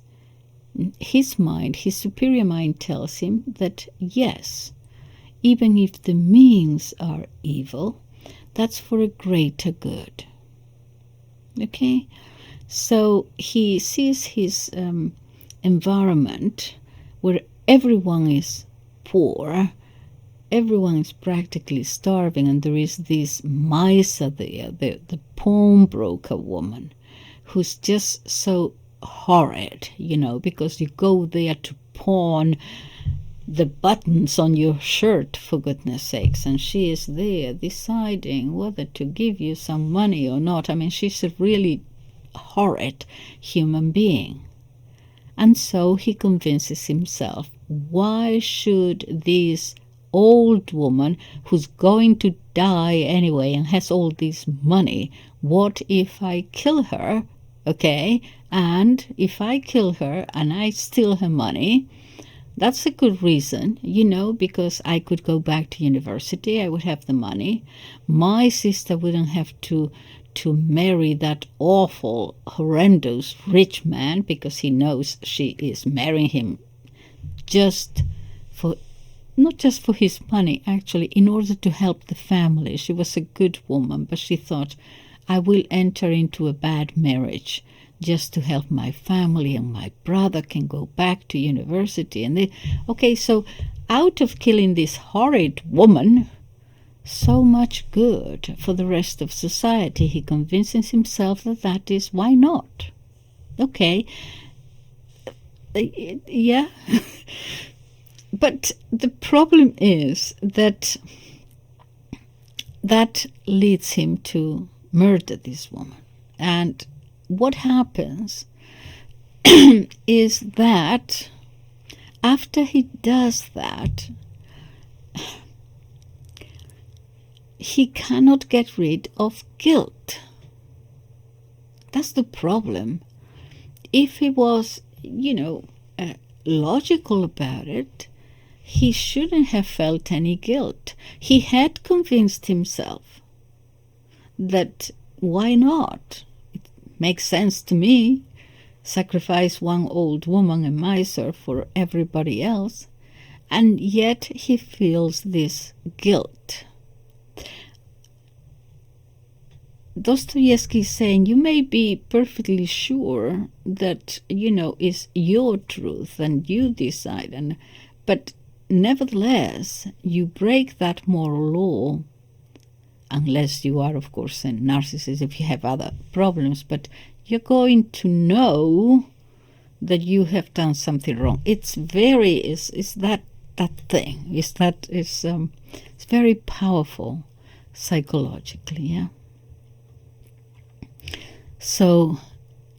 his mind, his superior mind tells him that yes, even if the means are evil, that's for a greater good. Okay? So he sees his environment where everyone is poor, everyone is practically starving, and there is this Maisa there, the pawnbroker woman, who's just so horrid, because you go there to pawn the buttons on your shirt, for goodness sakes, and she is there deciding whether to give you some money or not. I mean, she's a really horrid human being. And so he convinces himself, why should this old woman who's going to die anyway and has all this money, what if I kill her? Okay, and if I kill her and I steal her money, that's a good reason, because I could go back to university, I would have the money. My sister wouldn't have to marry that awful, horrendous rich man, because he knows she is marrying him not just for his money, actually, in order to help the family. She was a good woman, but she thought, I will enter into a bad marriage just to help my family, and my brother can go back to university. And so out of killing this horrid woman, so much good for the rest of society, he convinces himself that is, why not? Okay, yeah. But the problem is that leads him to murder this woman. And what happens is that after he does that, he cannot get rid of guilt. That's the problem. If he was, logical about it, he shouldn't have felt any guilt. He had convinced himself that why not? It makes sense to me. Sacrifice one old woman, a miser, for everybody else. And yet he feels this guilt. Dostoevsky is saying, you may be perfectly sure that, is your truth and you decide, but nevertheless, you break that moral law, unless you are, of course, a narcissist, if you have other problems, but you're going to know that you have done something wrong. It's very is that thing. It's very powerful psychologically, yeah. So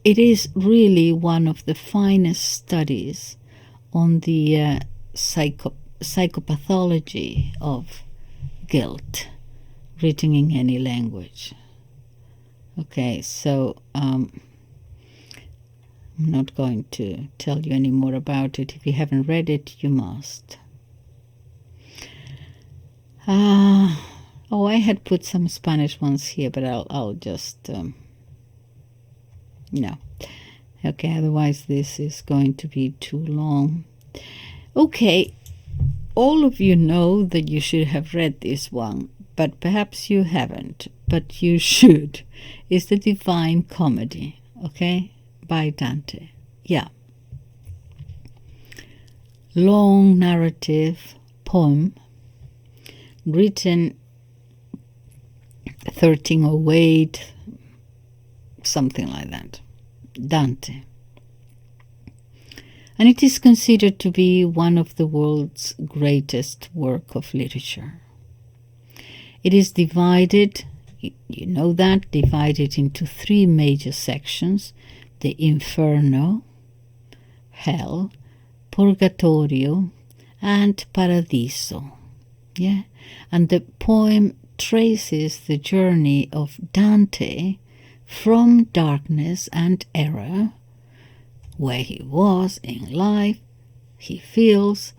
it is really one of the finest studies on the psychopathology of guilt written in any language. Okay, so I'm not going to tell you any more about it. If you haven't read it, you must. I had put some Spanish ones here, but I'll just no. Okay, otherwise this is going to be too long. Okay, all of you know that you should have read this one, but perhaps you haven't, but you should. It's the Divine Comedy, okay, by Dante. Yeah. Long narrative poem written 1308, something like that. Dante. And it is considered to be one of the world's greatest work of literature. It is divided, you know that, divided into three major sections: the Inferno, Hell, Purgatorio, and Paradiso. Yeah, and the poem traces the journey of Dante from darkness and error, where he was in life, he feels,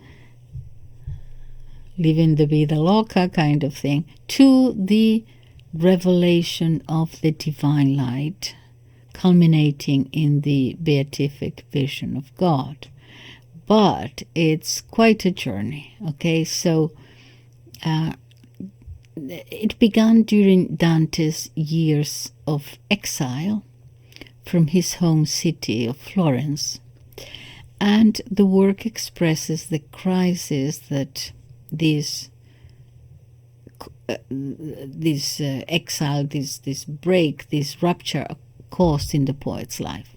living the vida loca kind of thing, to the revelation of the divine light, culminating in the beatific vision of God. But it's quite a journey, okay? So it began during Dante's years of exile from his home city of Florence, and the work expresses the crisis that this exile, this break, this rupture caused in the poet's life.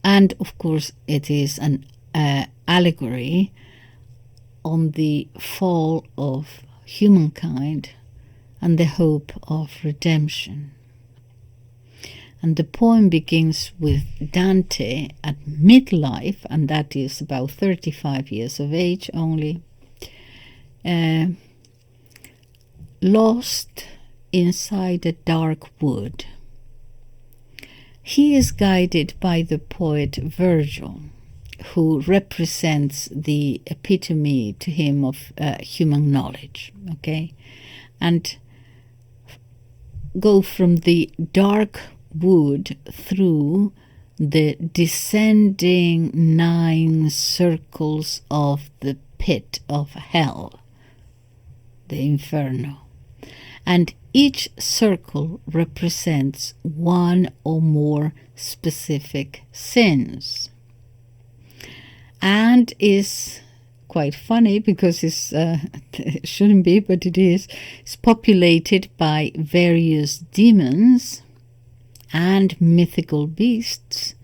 And of course it is an allegory on the fall of humankind and the hope of redemption. And the poem begins with Dante at midlife, and that is about 35 years of age only, lost inside a dark wood. He is guided by the poet Virgil, who represents the epitome to him of human knowledge, okay? And go from the dark wood through the descending 9 circles of the pit of hell, the Inferno. And each circle represents one or more specific sins. And is quite funny because it shouldn't be, but it is. It's populated by various demons and mythical beasts,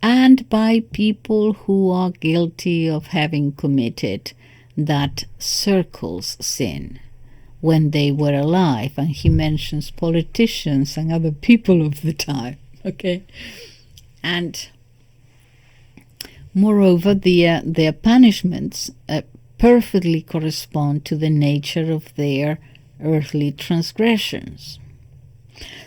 and by people who are guilty of having committed that circle's sin when they were alive. And he mentions politicians and other people of the time, okay? And moreover, their punishments perfectly correspond to the nature of their earthly transgressions.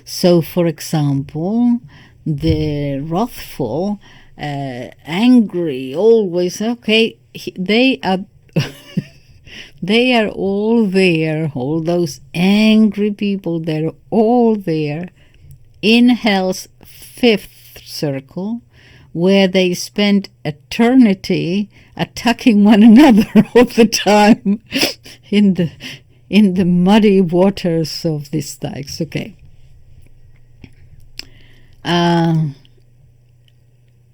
So, for example, the wrathful, angry, always, okay, they are they are all there, all those angry people, they're all there in hell's 5th circle, where they spend eternity attacking one another all the time in the muddy waters of the Styx. Okay.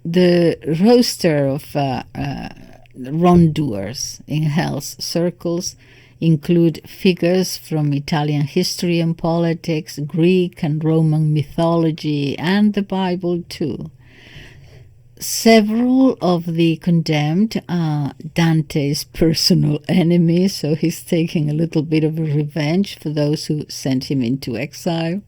The roster of wrongdoers in hell's circles include figures from Italian history and politics, Greek and Roman mythology, and the Bible too. Several of the condemned are Dante's personal enemies, so he's taking a little bit of a revenge for those who sent him into exile,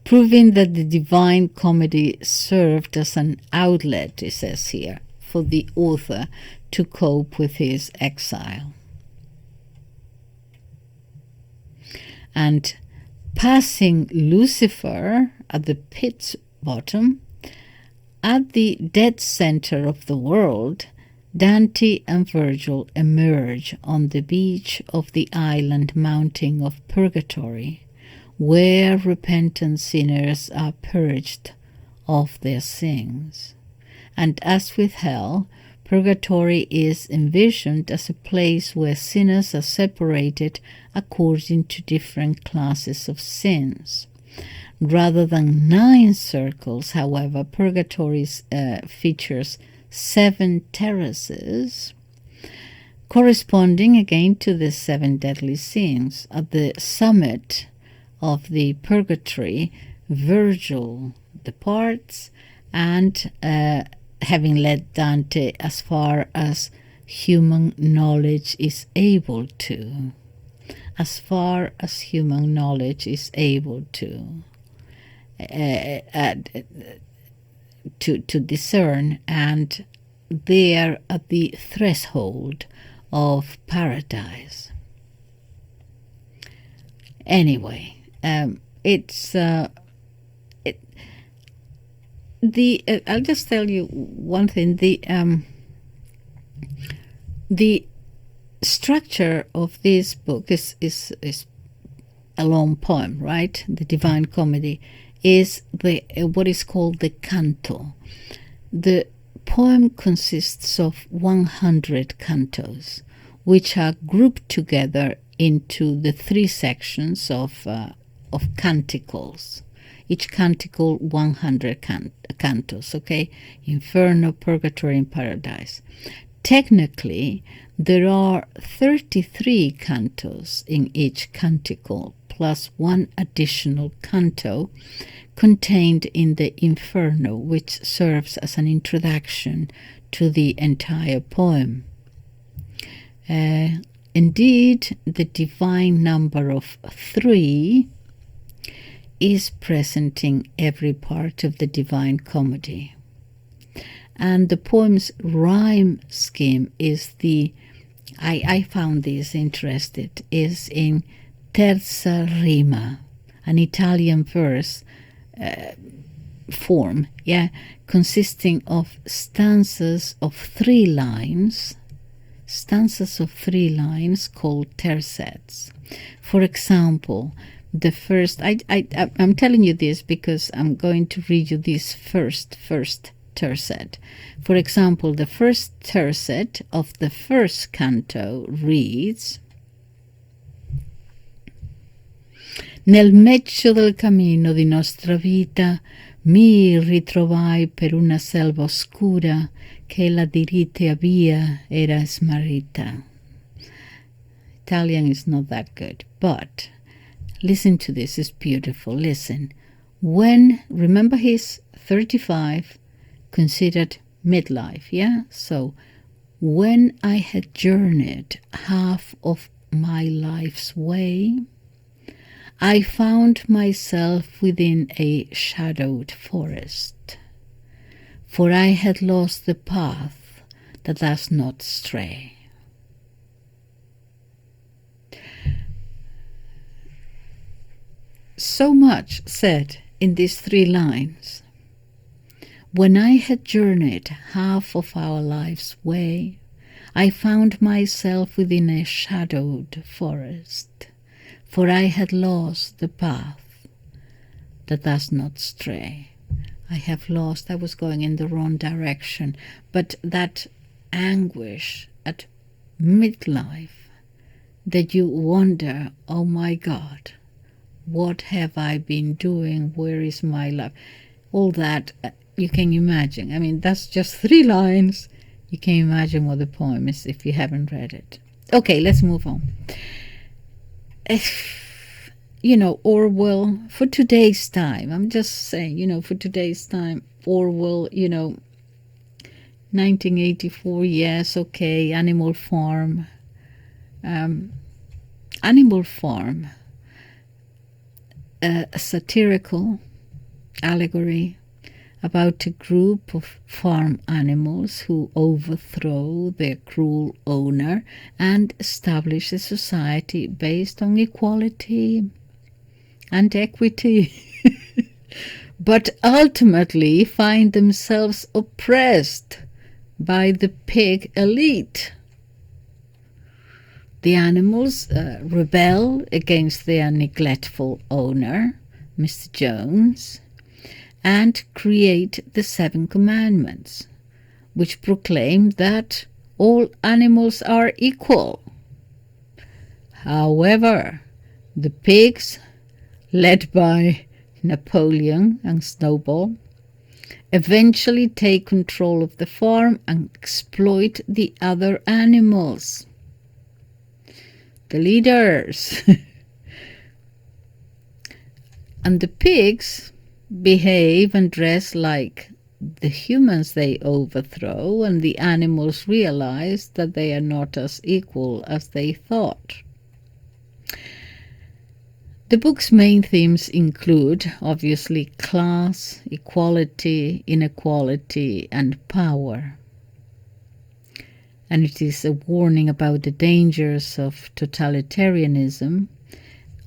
proving that the Divine Comedy served as an outlet, it says here, for the author to cope with his exile. And passing Lucifer at the pit's bottom, at the dead center of the world, Dante and Virgil emerge on the beach of the island mountain of Purgatory, where repentant sinners are purged of their sins. And as with hell, Purgatory is envisioned as a place where sinners are separated according to different classes of sins. Rather than 9 circles, however, Purgatory features 7 terraces, corresponding again to the 7 deadly sins. At the summit of the Purgatory, Virgil departs, and having led Dante as far as human knowledge is able to. As far as human knowledge is able to discern, and there at the threshold of paradise. Anyway, I'll just tell you one thing. The structure of this book is a long poem, right? The Divine Comedy is what is called the canto. The poem consists of 100 cantos, which are grouped together into the 3 sections of canticles. Each canticle 100 cantos, okay? Inferno, Purgatory, and Paradise. Technically, there are 33 cantos in each canticle, plus 1 additional canto contained in the Inferno, which serves as an introduction to the entire poem. Indeed, the divine number of 3 is present in every part of the Divine Comedy. And the poem's rhyme scheme is I found this interesting, is in terza rima, an Italian verse form, consisting of stanzas of 3 lines, called tercets. For example, the first, I'm telling you this because I'm going to read you this first tercet. For example, the first tercet of the first canto reads: Nel mezzo del cammino di nostra vita mi ritrovai per una selva oscura che la diritta via era smarrita. Italian is not that good, but listen to this, it's beautiful. Listen. Remember he's 35, considered midlife, So, when I had journeyed half of my life's way, I found myself within a shadowed forest, for I had lost the path that does not stray. So much said in these 3 lines. When I had journeyed half of our life's way, I found myself within a shadowed forest, for I had lost the path that does not stray. I was going in the wrong direction, but that anguish at midlife, that you wonder, oh my God, what have I been doing? Where is my life? All that, you can imagine. I mean, that's just 3 lines. You can imagine what the poem is if you haven't read it. Okay, let's move on. Orwell, for today's time, I'm just saying, for today's time, Orwell, 1984, yes, okay, Animal Farm. Animal Farm, a satirical allegory about a group of farm animals who overthrow their cruel owner and establish a society based on equality and equity, but ultimately find themselves oppressed by the pig elite. The animals rebel against their neglectful owner, Mr. Jones, and create the 7 Commandments, which proclaim that all animals are equal. However, the pigs, led by Napoleon and Snowball, eventually take control of the farm and exploit the other animals. The leaders. And the pigs behave and dress like the humans they overthrow, and the animals realize that they are not as equal as they thought. The book's main themes include, obviously, class, equality, inequality, and power. And it is a warning about the dangers of totalitarianism,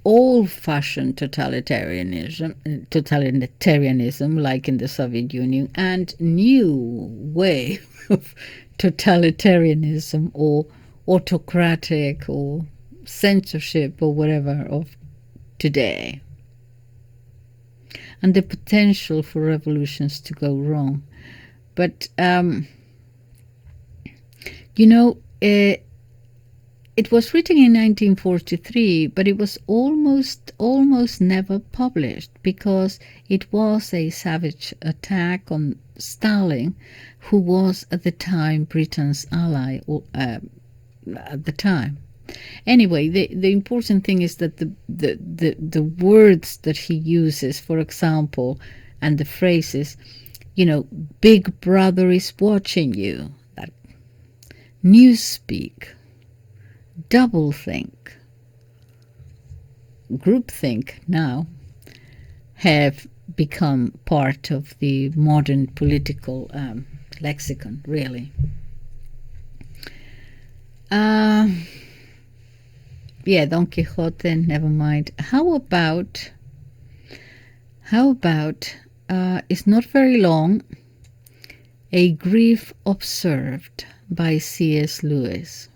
old-fashioned totalitarianism like in the Soviet Union, and new wave of totalitarianism or autocratic or censorship or whatever of today, and the potential for revolutions to go wrong. But it was written in 1943, but it was almost never published because it was a savage attack on Stalin, who was at the time Britain's ally at the time. Anyway, the important thing is that the words that he uses, for example, and the phrases, Big Brother is watching you, that newspeak, doublethink, groupthink now have become part of the modern political lexicon, really. Don Quixote, never mind. How about it's not very long, A Grief Observed by C.S. Lewis.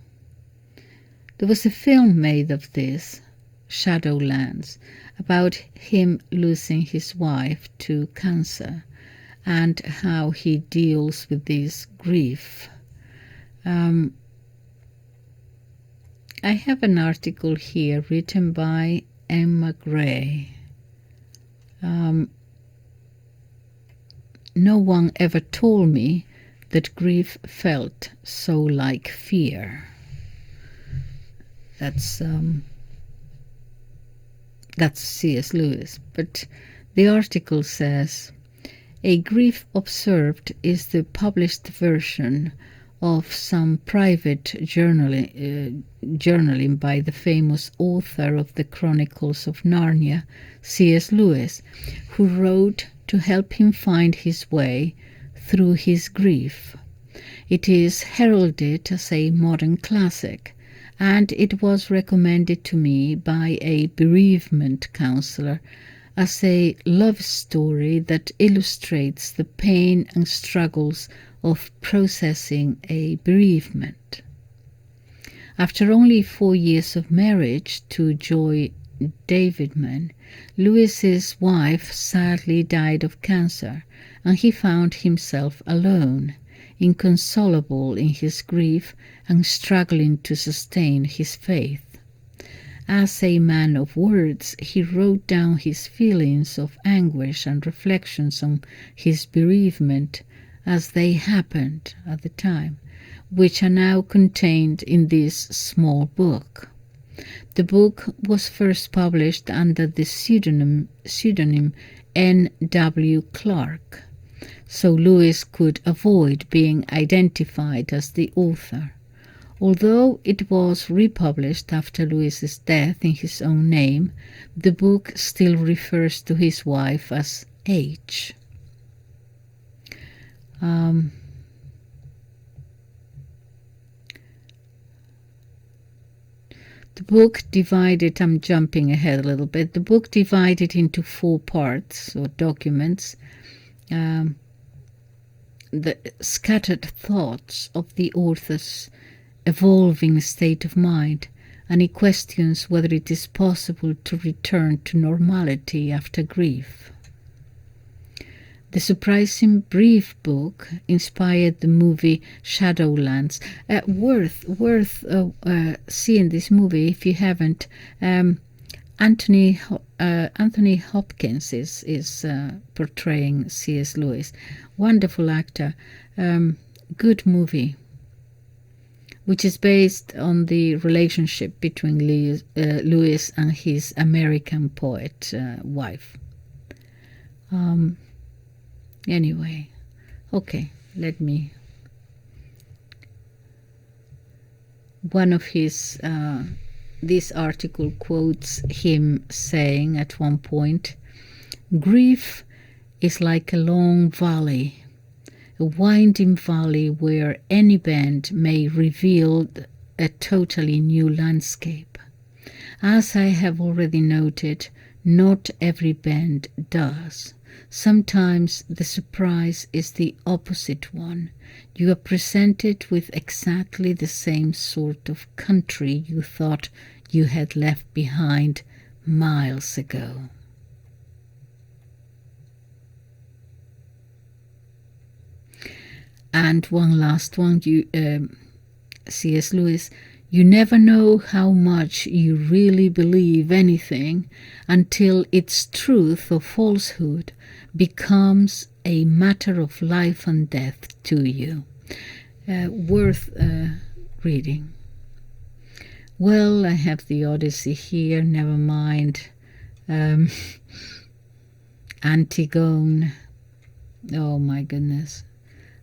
There was a film made of this, Shadowlands, about him losing his wife to cancer and how he deals with this grief. I have an article here written by Emma Gray. No one ever told me that grief felt so like fear. That's C.S. Lewis. But the article says, A Grief Observed is the published version of some private journaling by the famous author of the Chronicles of Narnia, C.S. Lewis, who wrote to help him find his way through his grief. It is heralded as a modern classic, and it was recommended to me by a bereavement counselor as a love story that illustrates the pain and struggles of processing a bereavement. After only 4 years of marriage to Joy Davidman, Lewis's wife sadly died of cancer, and he found himself alone, inconsolable in his grief and struggling to sustain his faith. As a man of words, he wrote down his feelings of anguish and reflections on his bereavement as they happened at the time, which are now contained in this small book. The book was first published under the pseudonym N.W. Clark, so Lewis could avoid being identified as the author. Although it was republished after Lewis's death in his own name, the book still refers to his wife as H. The book divided, I'm jumping ahead a little bit, the book divided into 4 parts or documents, the scattered thoughts of the author's evolving state of mind, and he questions whether it is possible to return to normality after grief. The surprising brief book inspired the movie Shadowlands. Worth seeing this movie if you haven't. Anthony Hopkins is portraying C.S. Lewis. Wonderful actor. Good movie, which is based on the relationship between Lewis and his American poet wife. Anyway, okay, let me... One of his... this article quotes him saying at one point, "Grief is like a long valley, a winding valley where any bend may reveal a totally new landscape. As I have already noted, not every bend does. Sometimes the surprise is the opposite one. You are presented with exactly the same sort of country you thought you had left behind miles ago." And one last one, C.S. Lewis, "You never know how much you really believe anything until its truth or falsehood becomes a matter of life and death to you." Worth reading. Well, I have the Odyssey here, never mind. Antigone. Oh my goodness.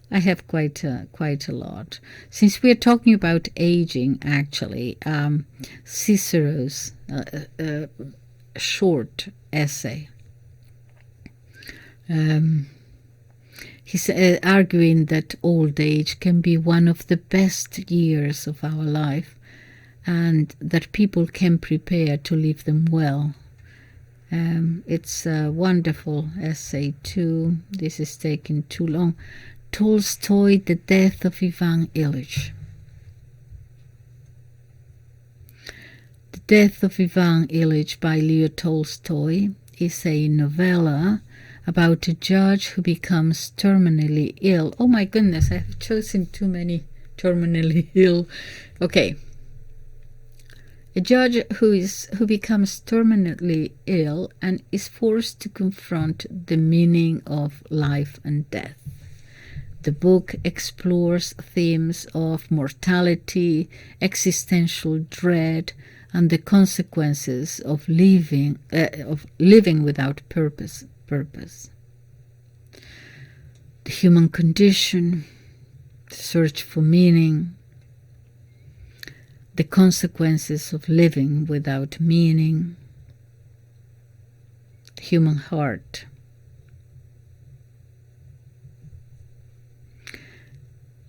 I have quite a lot. Since we're talking about aging, actually, Cicero's short essay. He's arguing that old age can be one of the best years of our life, and that people can prepare to live them well. It's a wonderful essay too. This is taking too long. Tolstoy, The Death of Ivan Ilyich. The Death of Ivan Ilyich by Leo Tolstoy is a novella about a judge who becomes terminally ill. Oh my goodness, I have chosen too many terminally ill. Okay. A judge who becomes terminally ill and is forced to confront the meaning of life and death. The book explores themes of mortality, existential dread, and the consequences of living without purpose. The human condition, the search for meaning, the consequences of living without meaning, the human heart.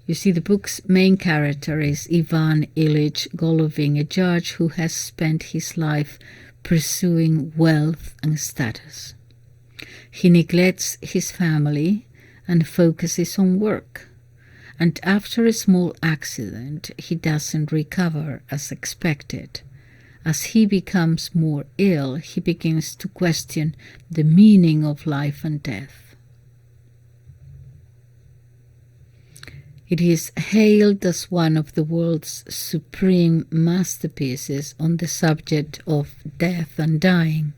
You see, the book's main character is Ivan Ilyich Golovin, a judge who has spent his life pursuing wealth and status. He neglects his family and focuses on work. And after a small accident, he doesn't recover as expected. As he becomes more ill, he begins to question the meaning of life and death. It is hailed as one of the world's supreme masterpieces on the subject of death and dying.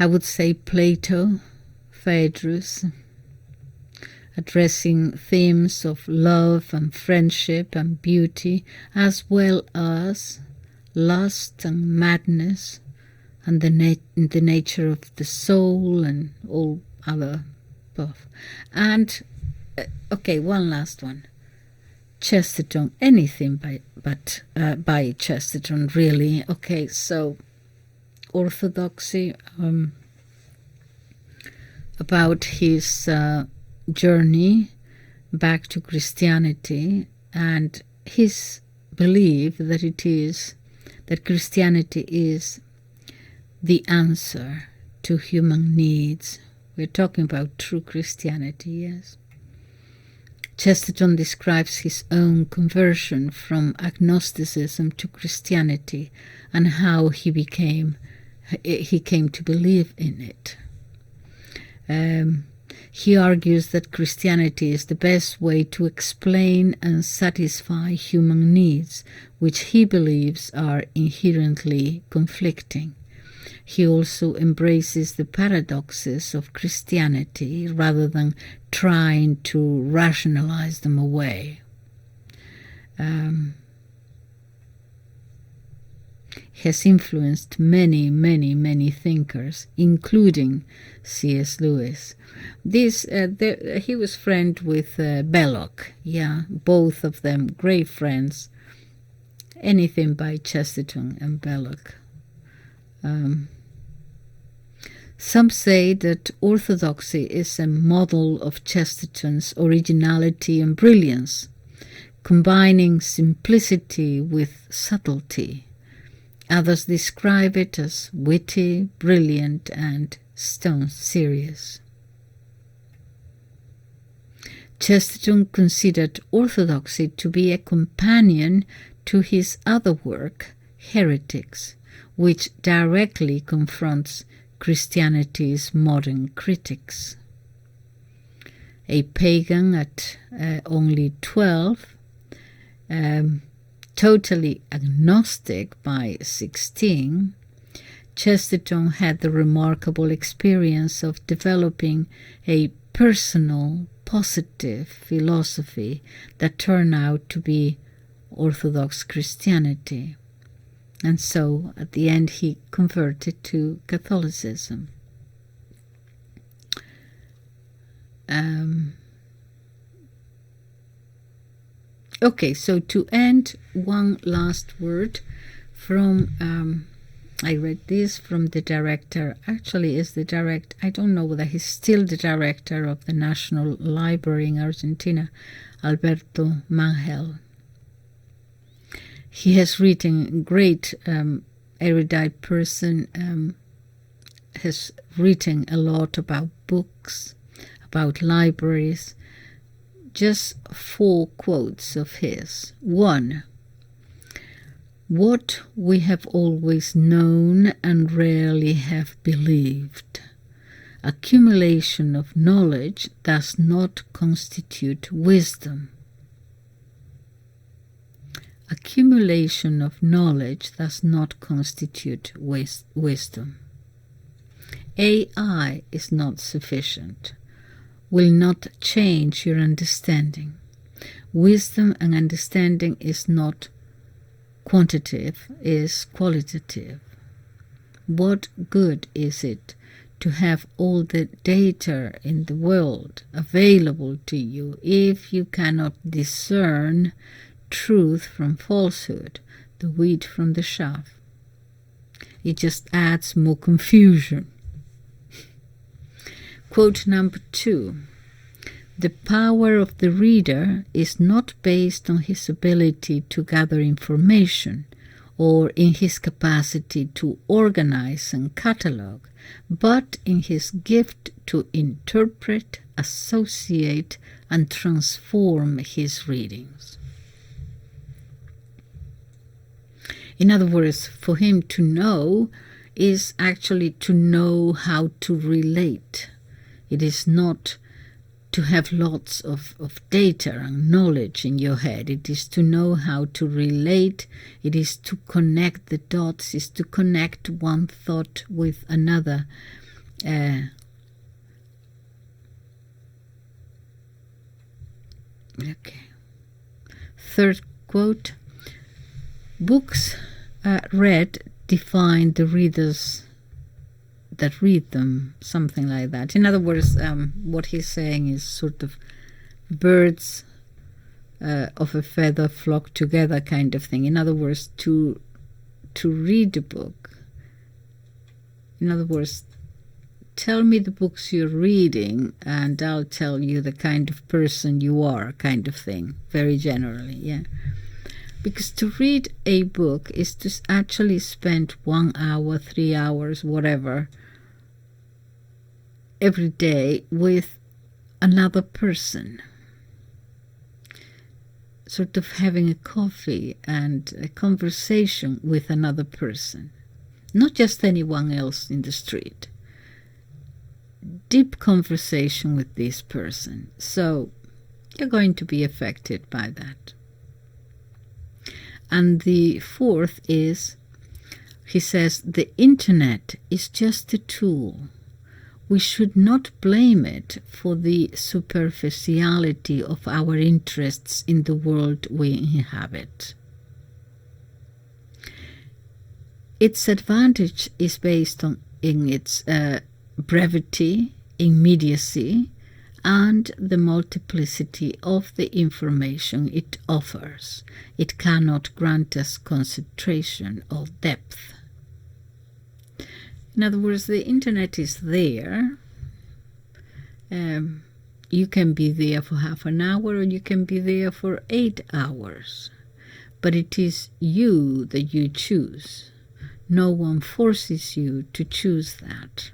I would say Plato, Phaedrus, addressing themes of love and friendship and beauty, as well as lust and madness, and the nature of the soul and all other stuff. And okay, one last one. Chesterton, anything by Chesterton, really. Okay, so orthodoxy, about his journey back to Christianity and his belief that Christianity is the answer to human needs. We're talking about true Christianity, yes. Chesterton describes his own conversion from agnosticism to Christianity and how he came to believe in it. He argues that Christianity is the best way to explain and satisfy human needs, which he believes are inherently conflicting. He also embraces the paradoxes of Christianity rather than trying to rationalize them away. He has influenced many, many, many thinkers, including C.S. Lewis. He was friend with Belloc. Yeah, both of them great friends. Anything by Chesterton and Belloc. Some say that orthodoxy is a model of Chesterton's originality and brilliance, combining simplicity with subtlety. Others describe it as witty, brilliant, and stone serious. Chesterton considered orthodoxy to be a companion to his other work, Heretics, which directly confronts Christianity's modern critics. A pagan at only 12, totally agnostic by 16, Chesterton had the remarkable experience of developing a personal, positive philosophy that turned out to be Orthodox Christianity. And so, at the end, he converted to Catholicism. Okay, so to end, one last word from, I read this from the director, actually I don't know whether he's still the director of the National Library in Argentina, Alberto Mangel. He has written, great erudite person, has written a lot about books, about libraries. Just 4 quotes of his. 1. What we have always known and rarely have believed. Accumulation of knowledge does not constitute wisdom. Accumulation of knowledge does not constitute wisdom. AI is not sufficient, will not change your understanding. Wisdom and understanding is not quantitative, is qualitative. What good is it to have all the data in the world available to you if you cannot discern truth from falsehood, the wheat from the chaff? It just adds more confusion. Quote number 2. The power of the reader is not based on his ability to gather information or in his capacity to organize and catalog, but in his gift to interpret, associate, and transform his readings. In other words, for him to know is actually to know how to relate. It is not to have lots of data and knowledge in your head. It is to know how to relate. It is to connect the dots. It is to connect one thought with another. Okay. Third quote. Books read define the readers that read them, something like that. In other words, what he's saying is sort of birds of a feather flock together kind of thing. In other words, to read a book, in other words, tell me the books you're reading and I'll tell you the kind of person you are, kind of thing, very generally, yeah. Because to read a book is to actually spend 1 hour, 3 hours, whatever, every day with another person. Sort of having a coffee and a conversation with another person. Not just anyone else in the street. Deep conversation with this person. So you're going to be affected by that. And the fourth is, he says, the internet is just a tool. We should not blame it for the superficiality of our interests in the world we inhabit. Its advantage is based in its brevity, immediacy, and the multiplicity of the information it offers. It cannot grant us concentration or depth. In other words, the internet is there. You can be there for half an hour or you can be there for 8 hours. But it is you that you choose. No one forces you to choose that.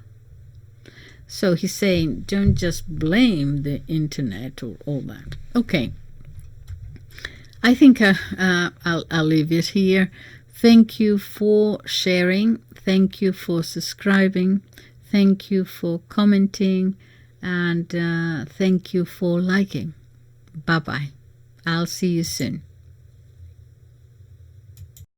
So he's saying, don't just blame the internet or all that. Okay. I think I'll leave it here. Thank you for sharing. Thank you for subscribing. Thank you for commenting. And thank you for liking. Bye-bye. I'll see you soon.